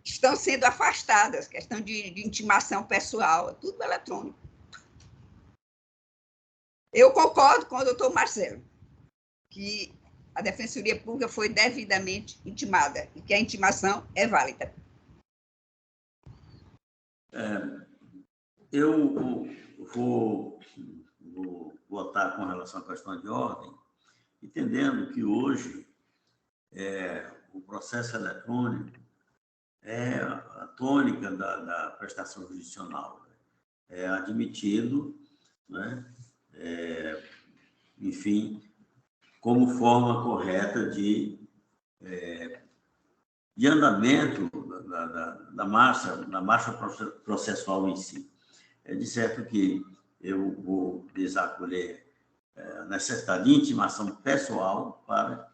estão sendo afastadas, questão de intimação pessoal, tudo eletrônico. Eu concordo com o doutor Marcelo, que a Defensoria Pública foi devidamente intimada e que a intimação é válida. Eu vou votar com relação à questão de ordem, entendendo que hoje o processo eletrônico é a tônica da prestação jurisdicional. É admitido, né? Enfim, como forma correta de andamento da marcha processual em si. É de certo que eu vou desacolher a necessidade de intimação pessoal para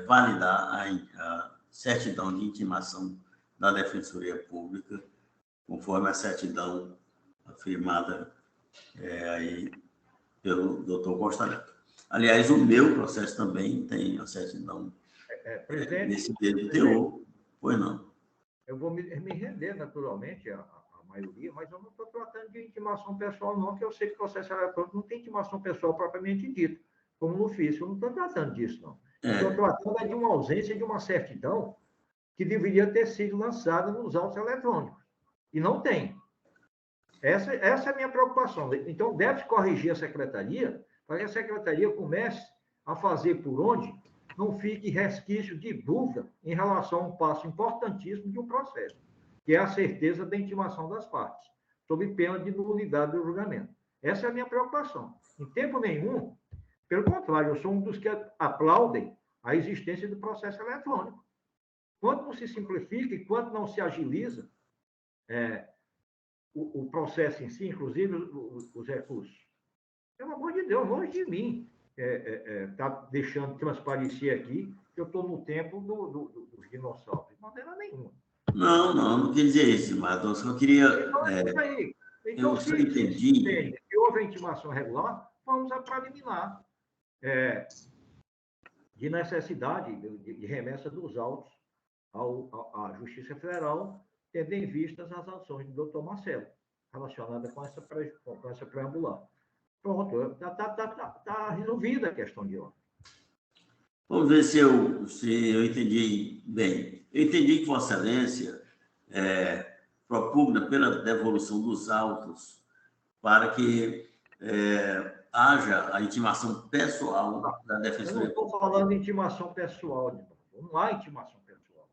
validar a certidão de intimação da Defensoria Pública, conforme a certidão afirmada aí pelo doutor Costa Neto. Aliás, o meu processo também tem a certidão nesse mesmo teor. Pois não. Eu vou me render, naturalmente, a maioria, mas eu não estou tratando de intimação pessoal, não, que eu sei que o processo eletrônico não tem intimação pessoal propriamente dita, como no ofício. Eu não estou tratando disso, não. Estou tratando de uma ausência de uma certidão que deveria ter sido lançada nos autos eletrônicos. E não tem. Essa é a minha preocupação. Então, deve-se corrigir a secretaria para que a secretaria comece a fazer por onde não fique resquício de dúvida em relação a um passo importantíssimo de um processo, que é a certeza da intimação das partes, sob pena de nulidade do julgamento. Essa é a minha preocupação. Em tempo nenhum, pelo contrário, eu sou um dos que aplaudem a existência do processo eletrônico. Quanto não se simplifica e quanto não se agiliza o processo em si, inclusive os recursos. Pelo amor de Deus, longe de mim está deixando transparecer aqui que eu estou no tempo dos dinossauros. De maneira nenhuma. Não quis dizer isso, mas eu só queria... Então, se entende que houve a intimação regular, vamos a preliminar de necessidade de remessa dos autos à Justiça Federal, tendo em vista as ações do doutor Marcelo, relacionadas com essa preambular. Pronto, está resolvida a questão de ordem. Vamos ver se eu entendi bem. Eu entendi que Vossa Excelência propugna pela devolução dos autos para que haja a intimação pessoal da Defensoria. Eu não estou falando de intimação pessoal, não há intimação pessoal.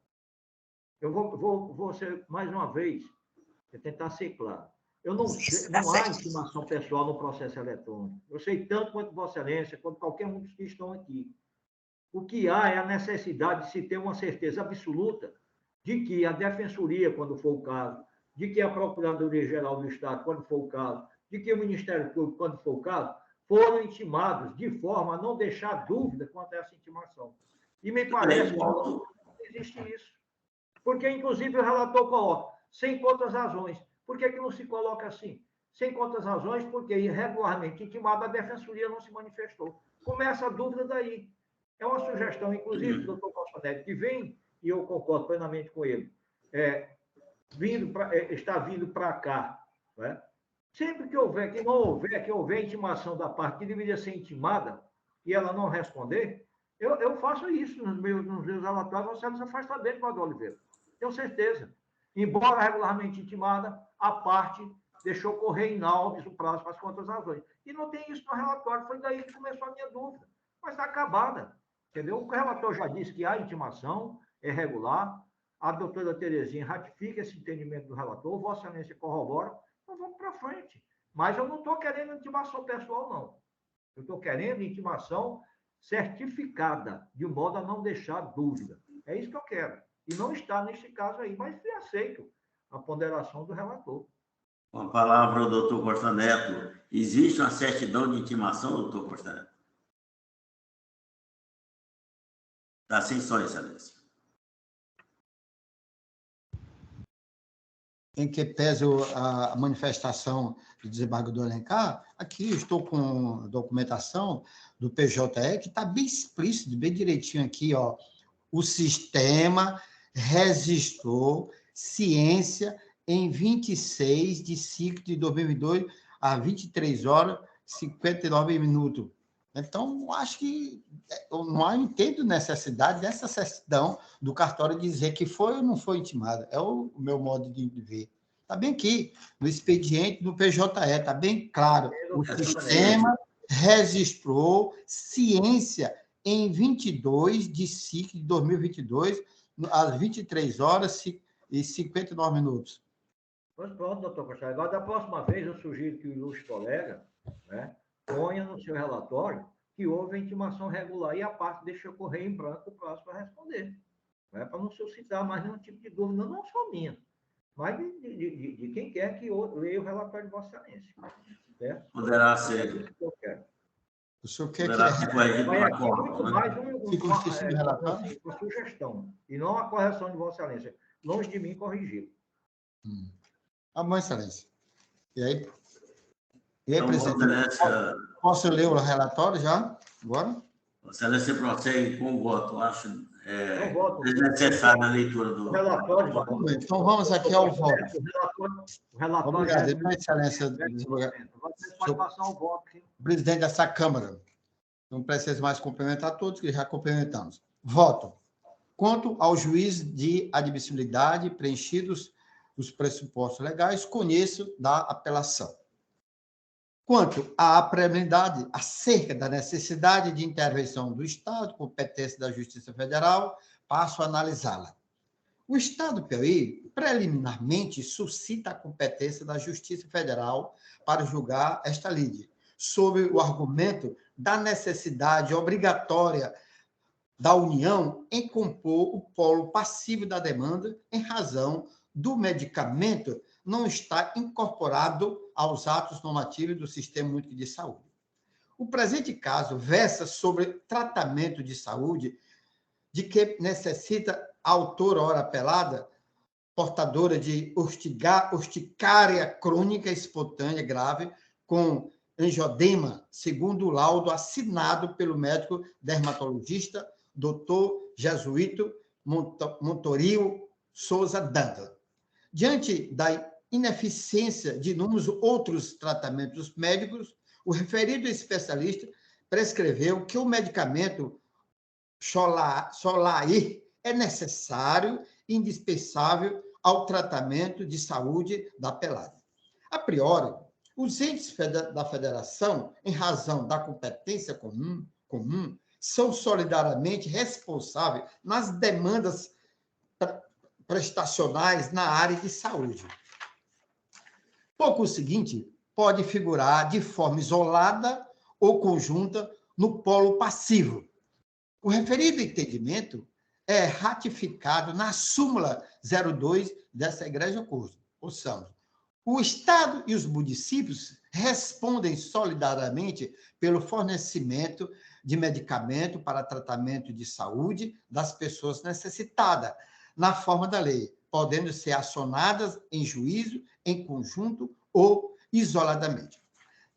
Eu vou ser, mais uma vez, tentar ser claro. Não há intimação pessoal no processo eletrônico. Eu sei tanto quanto Vossa Excelência, quanto qualquer um dos que estão aqui. O que há é a necessidade de se ter uma certeza absoluta de que a Defensoria, quando for o caso, de que a Procuradoria-Geral do Estado, quando for o caso, de que o Ministério Público, quando for o caso, foram intimados de forma a não deixar dúvida quanto a essa intimação. E me parece que não existe isso. Porque, inclusive, o relator coloca, sem outras razões. Por que não se coloca assim? Sem outras razões, porque irregularmente intimada a Defensoria não se manifestou. Começa a dúvida daí. É uma sugestão, inclusive, do doutor Costa Neto, que vem, e eu concordo plenamente com ele, está vindo para cá. Né? Sempre que houver intimação da parte que deveria ser intimada, e ela não responder, eu faço isso nos meus relatórios, nós temos afastamento com a do Oliveira. Tenho certeza. Embora regularmente intimada, a parte deixou correr em náuseas o prazo para as outras razões. E não tem isso no relatório, foi daí que começou a minha dúvida. Mas está acabada, entendeu? O relator já disse que há intimação, é regular, a doutora Terezinha ratifica esse entendimento do relator, Vossa Excelência corrobora, então vamos para frente. Mas eu não estou querendo intimação pessoal, não. Eu estou querendo intimação certificada, de modo a não deixar dúvida. É isso que eu quero. E não está neste caso aí, mas eu aceito a ponderação do relator. Com a palavra o doutor Costa Neto. Existe uma certidão de intimação, doutor Costa Neto? Está sem som, Excelência. Em que pese a manifestação do desembargador Alencar, aqui estou com documentação do PJE, que está bem explícito, bem direitinho aqui, ó. O sistema registrou ciência, em 26 de 5 de 2022, às 23 horas e 59 minutos. Então, acho que eu não entendo necessidade dessa certidão do cartório dizer que foi ou não foi intimada. É o meu modo de ver. Está bem aqui, no expediente do PJE, está bem claro. O sistema registrou ciência em 22 de 5 de 2022, às 23 horas e 59 minutos. Pois pronto, doutor Costa. Agora, da próxima vez, eu sugiro que o ilustre colega, né, ponha no seu relatório que houve a intimação regular e a parte deixa correr em branco o prazo para responder. Né, para não suscitar mais nenhum tipo de dúvida, não só minha, mas de quem quer que leia o relatório de Vossa Excelência. Certo? Poderá ser. É isso que eu quero. O senhor quer Poderá que... ser corrigido Vai pela aqui forma, muito né? mais uma sugestão, e não a correção de Vossa Excelência. Longe de mim corrigir. Vossa Excelência. E aí, Então, Vossa presidente, Excelência, posso ler o relatório já? Agora? Vossa Excelência prossegue com o voto. Acho Não voto. desnecessária a leitura do Relatório. Então, vamos aqui ao voto. O relatório Obrigado, Vossa Excelência. Você pode passar o voto. Sim. Presidente dessa Câmara. Não preciso mais cumprimentar todos, que já cumprimentamos. Voto. Quanto ao juiz de admissibilidade, preenchidos os pressupostos legais, conheço da apelação. Quanto à apremiedade acerca da necessidade de intervenção do Estado, competência da Justiça Federal, passo a analisá-la. O Estado do Piauí, preliminarmente, suscita a competência da Justiça Federal para julgar esta lide, sob o argumento da necessidade obrigatória da União em compor o polo passivo da demanda em razão do medicamento não estar incorporado aos atos normativos do Sistema Único de Saúde. O presente caso versa sobre tratamento de saúde de que necessita a autora ora apelada, portadora de urticária crônica espontânea grave com angioedema, segundo o laudo assinado pelo médico dermatologista Dr. Jesuíto Montorio Souza Danta. Diante da ineficiência de inúmeros outros tratamentos médicos, o referido especialista prescreveu que o medicamento Solair é necessário e indispensável ao tratamento de saúde da pelada. A priori, os entes da federação, em razão da competência comum, são solidariamente responsáveis nas demandas prestacionais na área de saúde. Por conseguinte, pode figurar de forma isolada ou conjunta no polo passivo. O referido entendimento é ratificado na súmula 02 dessa Igreja Curso. Ou seja, o Estado e os municípios respondem solidariamente pelo fornecimento de medicamento para tratamento de saúde das pessoas necessitadas, na forma da lei, podendo ser acionadas em juízo, em conjunto ou isoladamente.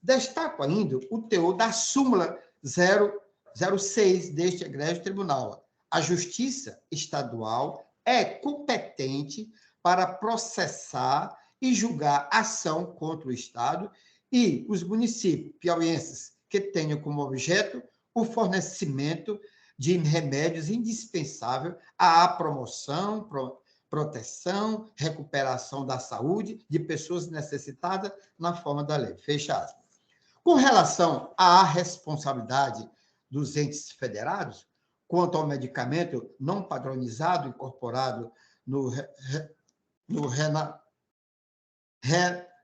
Destaco ainda o teor da súmula 006 deste Egrégio Tribunal. A Justiça Estadual é competente para processar e julgar ação contra o Estado e os municípios piauienses que tenham como objeto o fornecimento de remédios indispensáveis à promoção, proteção, recuperação da saúde de pessoas necessitadas na forma da lei. Fecha aspas. Com relação à responsabilidade dos entes federados, quanto ao medicamento não padronizado incorporado no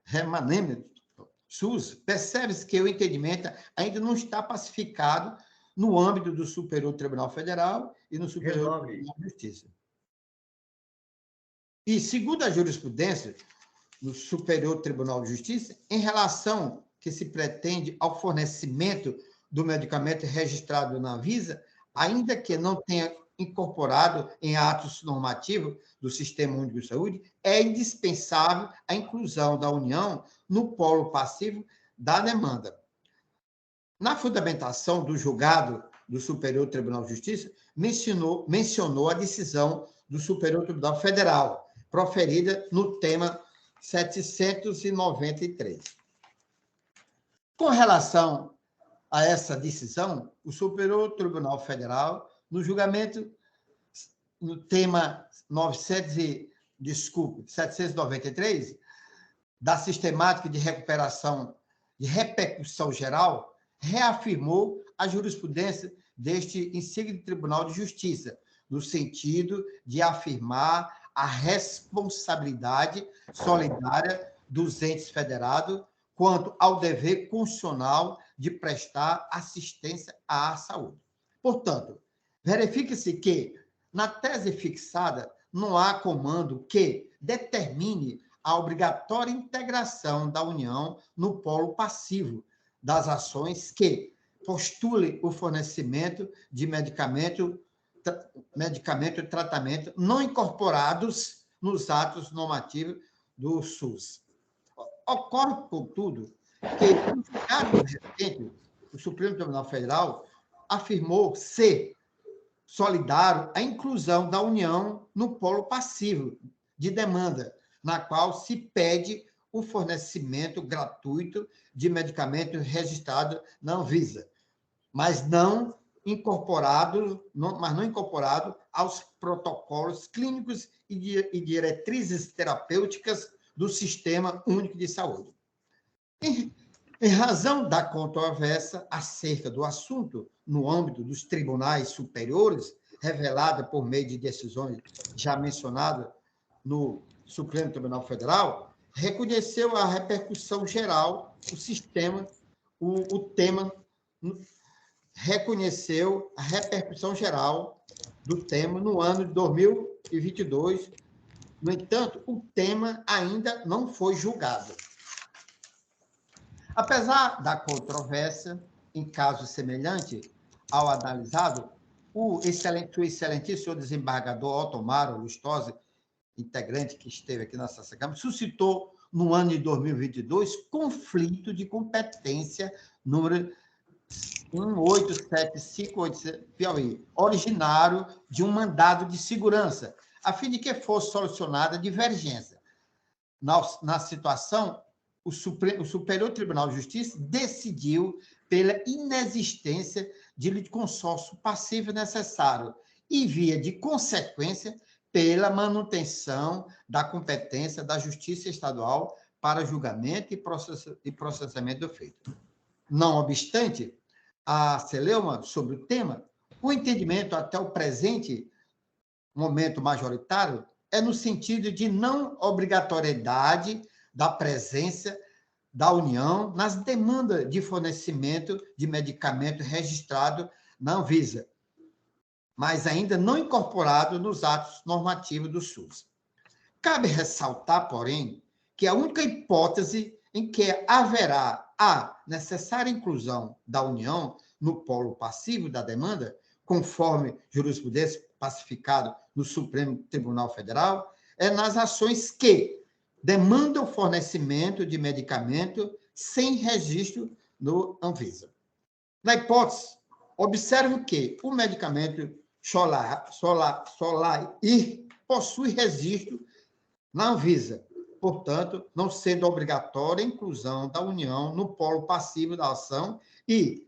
remanente SUS, percebe-se que o entendimento ainda não está pacificado no âmbito do Superior Tribunal Federal e no Superior Tribunal de Justiça. E, segundo a jurisprudência do Superior Tribunal de Justiça, em relação que se pretende ao fornecimento do medicamento registrado na Anvisa, ainda que não tenha incorporado em atos normativos do Sistema Único de Saúde, é indispensável a inclusão da União no polo passivo da demanda. Na fundamentação do julgado do Superior Tribunal de Justiça, mencionou a decisão do Superior Tribunal Federal, proferida no tema 793. Com relação a essa decisão, o Superior Tribunal Federal, no julgamento no tema 793, da sistemática de recuperação de repercussão geral, reafirmou a jurisprudência deste insigne Tribunal de Justiça, no sentido de afirmar a responsabilidade solidária dos entes federados quanto ao dever constitucional de prestar assistência à saúde. Portanto, verifique-se que, na tese fixada, não há comando que determine a obrigatória integração da União no polo passivo das ações que postule o fornecimento de medicamento e tratamento não incorporados nos atos normativos do SUS. Ocorre, contudo, que, no caso recente, o Supremo Tribunal Federal afirmou ser solidário à inclusão da União no polo passivo de demanda, na qual se pede o fornecimento gratuito de medicamentos registrados na Anvisa, mas não incorporado aos protocolos clínicos e diretrizes terapêuticas do Sistema Único de Saúde. Em razão da controvérsia acerca do assunto, no âmbito dos tribunais superiores, revelada por meio de decisões já mencionadas no Supremo Tribunal Federal, reconheceu a repercussão geral, o tema reconheceu a repercussão geral do tema no ano de 2022. No entanto, o tema ainda não foi julgado. Apesar da controvérsia, em caso semelhante ao analisado, o excelentíssimo desembargador Otomaro Lustosa, integrante que esteve aqui na nossa Câmara, suscitou, no ano de 2022, conflito de competência número 18758 Piauí, originário de um mandado de segurança, a fim de que fosse solucionada a divergência. Na situação, o Superior Tribunal de Justiça decidiu pela inexistência de litisconsórcio passivo necessário e, via de consequência, pela manutenção da competência da Justiça Estadual para julgamento e processamento do feito. Não obstante, a celeuma sobre o tema, o entendimento até o presente momento majoritário é no sentido de não obrigatoriedade da presença da União nas demandas de fornecimento de medicamento registrado na Anvisa, mas ainda não incorporado nos atos normativos do SUS. Cabe ressaltar, porém, que a única hipótese em que haverá a necessária inclusão da União no polo passivo da demanda, conforme jurisprudência pacificado no Supremo Tribunal Federal, é nas ações que demandam o fornecimento de medicamento sem registro no Anvisa. Na hipótese, observe que o medicamento Solair possui registro na Anvisa, portanto, não sendo obrigatória a inclusão da União no polo passivo da ação e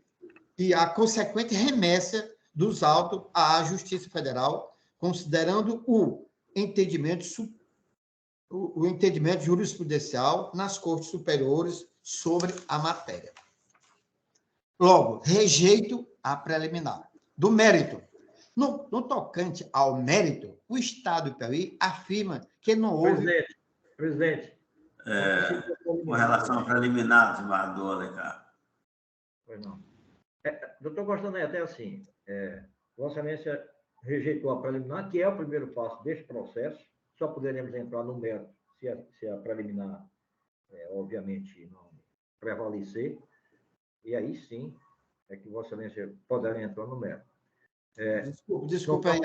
a consequente remessa dos autos à Justiça Federal, considerando o entendimento jurisprudencial nas Cortes Superiores sobre a matéria. Logo, rejeito a preliminar. Do mérito. No tocante ao mérito, o Estado do Piauí afirma que não houve... Presidente. Com relação à preliminar, desembargador Alencar. Pois não. Doutor Costa, até assim, Vossa Excelência rejeitou a preliminar, que é o primeiro passo deste processo, só poderemos entrar no mérito se a preliminar, obviamente, não prevalecer, e aí sim é que Vossa Excelência poderá entrar no mérito. Desculpa aí.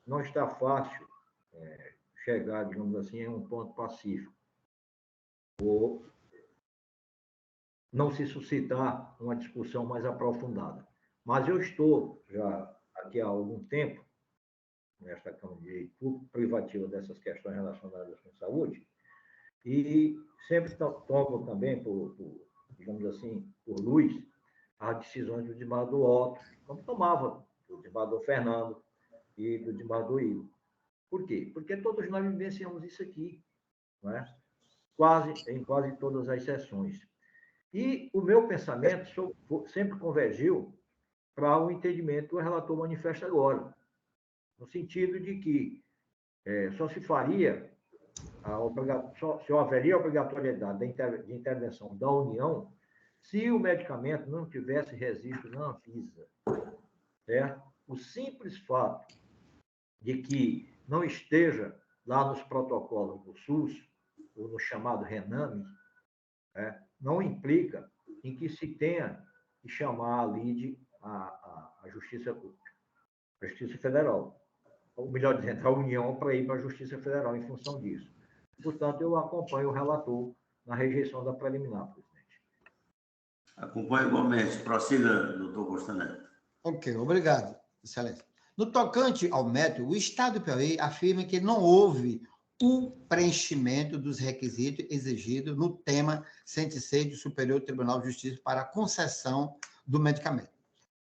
Não está fácil chegar, digamos assim, a um ponto pacífico, ou não se suscitar uma discussão mais aprofundada. Mas eu estou já aqui há algum tempo nesta Câmara de Direito Público, privativa dessas questões relacionadas com saúde, e sempre tomo também, digamos assim, por luz, as decisões do desembargador Otto, como tomava do desembargador Fernando e do desembargador Igor. Por quê? Porque todos nós vivenciamos isso aqui, não é? Em quase todas as sessões. E o meu pensamento sempre convergiu para o entendimento que o relator manifesta agora, no sentido de que só se faria, se haveria obrigatoriedade de intervenção da União se o medicamento não tivesse registro na Anvisa. Certo? O simples fato de que não esteja lá nos protocolos do SUS, ou no chamado RENAME, não implica em que se tenha que chamar a LIDE a Justiça Pública, a Justiça Federal. Ou melhor dizendo, a União para ir para a Justiça Federal em função disso. Portanto, eu acompanho o relator na rejeição da preliminar, presidente. Acompanho igualmente. Prossiga, doutor Costa Neto. Ok, obrigado, excelência. No tocante ao método, o Estado do Piauí afirma que não houve o preenchimento dos requisitos exigidos no tema 106 do Superior Tribunal de Justiça para a concessão do medicamento.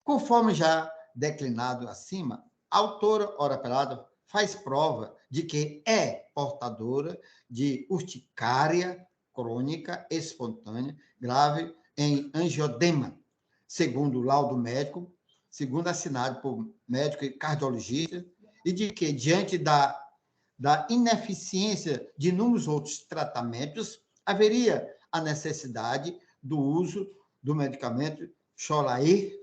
Conforme já declinado acima, a autora ora apelada faz prova de que é portadora de urticária crônica espontânea grave em angiodema, segundo o laudo médico, segundo assinado por médico e cardiologista, e de que, diante da ineficiência de inúmeros outros tratamentos, haveria a necessidade do uso do medicamento Xolair.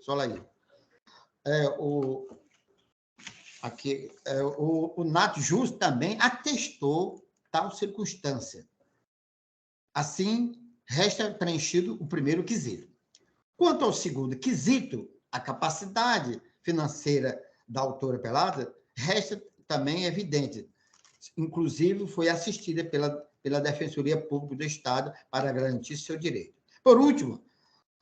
O NatJus também atestou tal circunstância. Assim, resta preenchido o primeiro quesito. Quanto ao segundo quesito, a capacidade financeira da autora apelada resta também evidente. Inclusive, foi assistida pela Defensoria Pública do Estado para garantir seu direito. Por último,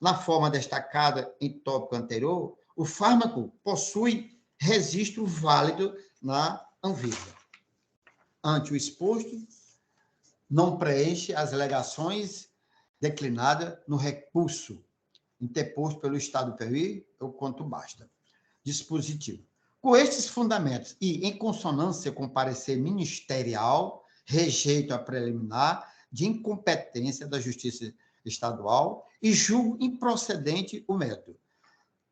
na forma destacada em tópico anterior, o fármaco possui registro válido na Anvisa. Ante o exposto, não preenche as alegações declinadas no recurso interposto pelo Estado do Piauí, o quanto basta. Dispositivo. Com estes fundamentos e em consonância com o parecer ministerial, rejeito a preliminar de incompetência da Justiça Estadual e julgo improcedente o método.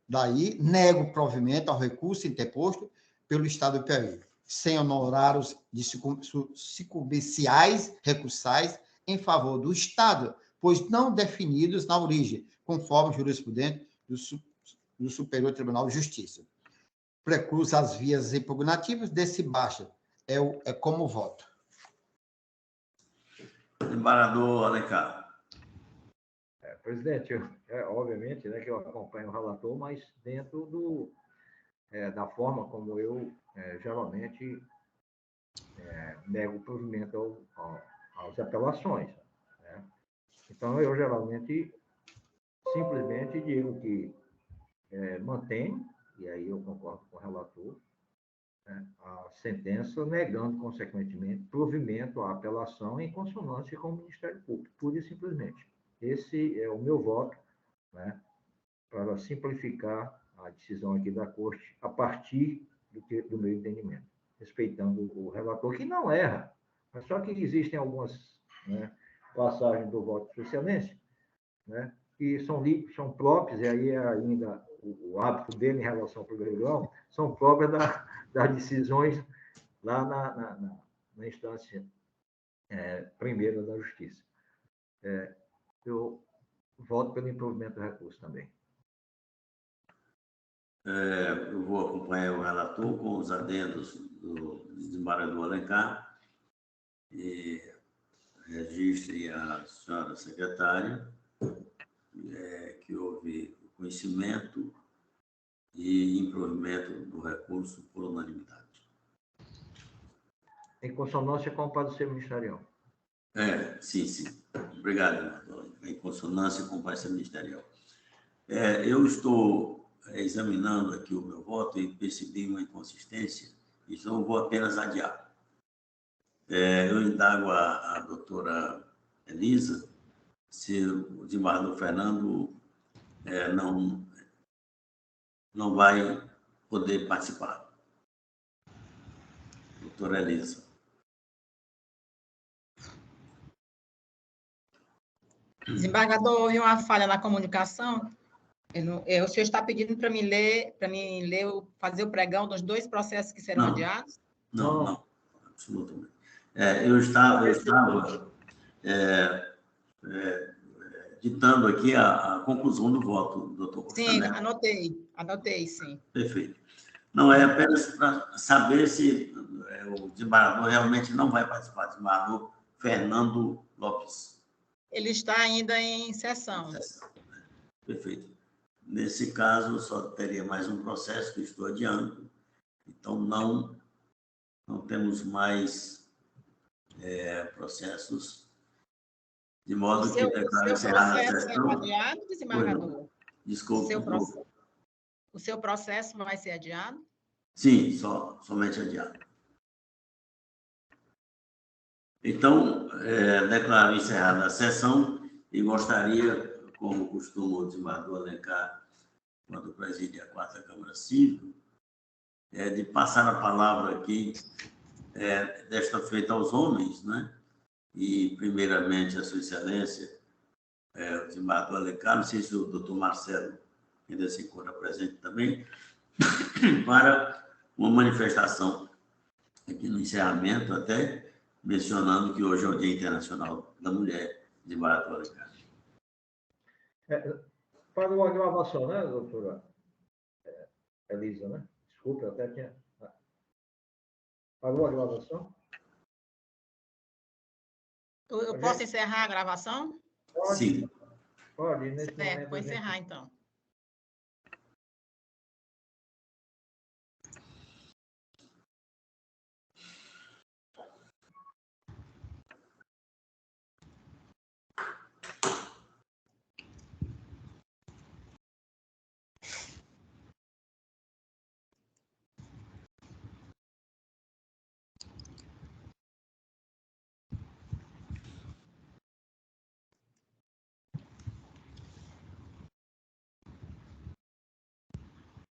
Daí, nego o provimento ao recurso interposto pelo Estado do Piauí, sem honorários de sucumbenciais recursais em favor do Estado, pois não definidos na origem, conforme jurisprudente do Superior Tribunal de Justiça. Preclusa as vias impugnativas, desse baixa. É como voto. Desembargador Alencar. Presidente, obviamente, né, que eu acompanho o relator, mas dentro da forma como eu geralmente nego o provimento às apelações. Né? Então, eu geralmente simplesmente digo que mantém, e aí eu concordo com o relator, né, a sentença, negando, consequentemente, provimento à apelação em consonância com o Ministério Público, pura e simplesmente. Esse é o meu voto, né, para simplificar a decisão aqui da Corte a partir do meu entendimento, respeitando o relator, que não erra, mas só que existem algumas, né, passagens do voto socialense, né, que são próprias, e aí é ainda o hábito dele em relação ao primeiro grau, são próprias das decisões lá na instância primeira da Justiça. Eu voto pelo improvimento do recurso também. Eu vou acompanhar o relator com os adendos do desembargador Alencar. E registre a senhora secretária que houve conhecimento e improvimento do recurso por unanimidade. Em consonância com o parecer ministerial. Sim. Obrigado, em consonância com o parecer ministerial. Eu estou examinando aqui o meu voto e percebi uma inconsistência Isso eu vou apenas adiar. Eu indago a doutora Elisa se o desembargador Fernando não vai poder participar. Doutora Elisa. Desembargador, houve uma falha na comunicação. O senhor está pedindo para mim fazer o pregão dos 2 processos que serão adiados? Não, absolutamente. Eu estava ditando aqui a conclusão do voto, doutor Costa Sim, Neto. anotei, sim. Perfeito. Não, é apenas para saber se o desembargador realmente não vai participar, desembargador Fernando Lopes. Ele está ainda em sessão. Perfeito. Nesse caso, só teria mais um processo que estou adiando, então não temos mais processos, de modo que declaro encerrada a sessão. É adiado, desembargador? Desculpe. O seu processo vai ser adiado? Sim, somente adiado. Então, declaro encerrada a sessão e gostaria, como costuma o desembargador Alencar, quando preside a 4ª Câmara Civil, de passar a palavra aqui, desta feita aos homens, né? E, primeiramente, a Sua Excelência, o desembargador Alencar, não sei se o doutor Marcelo ainda se encontra presente também, para uma manifestação aqui no encerramento, até mencionando que hoje é o Dia Internacional da Mulher, desembargador Alencar. Parou a gravação, né, doutora Elisa, né? Desculpe, eu até tinha... Parou a gravação? Eu posso encerrar a gravação? Pode. Sim. Pode, nesse momento. Vou encerrar, então.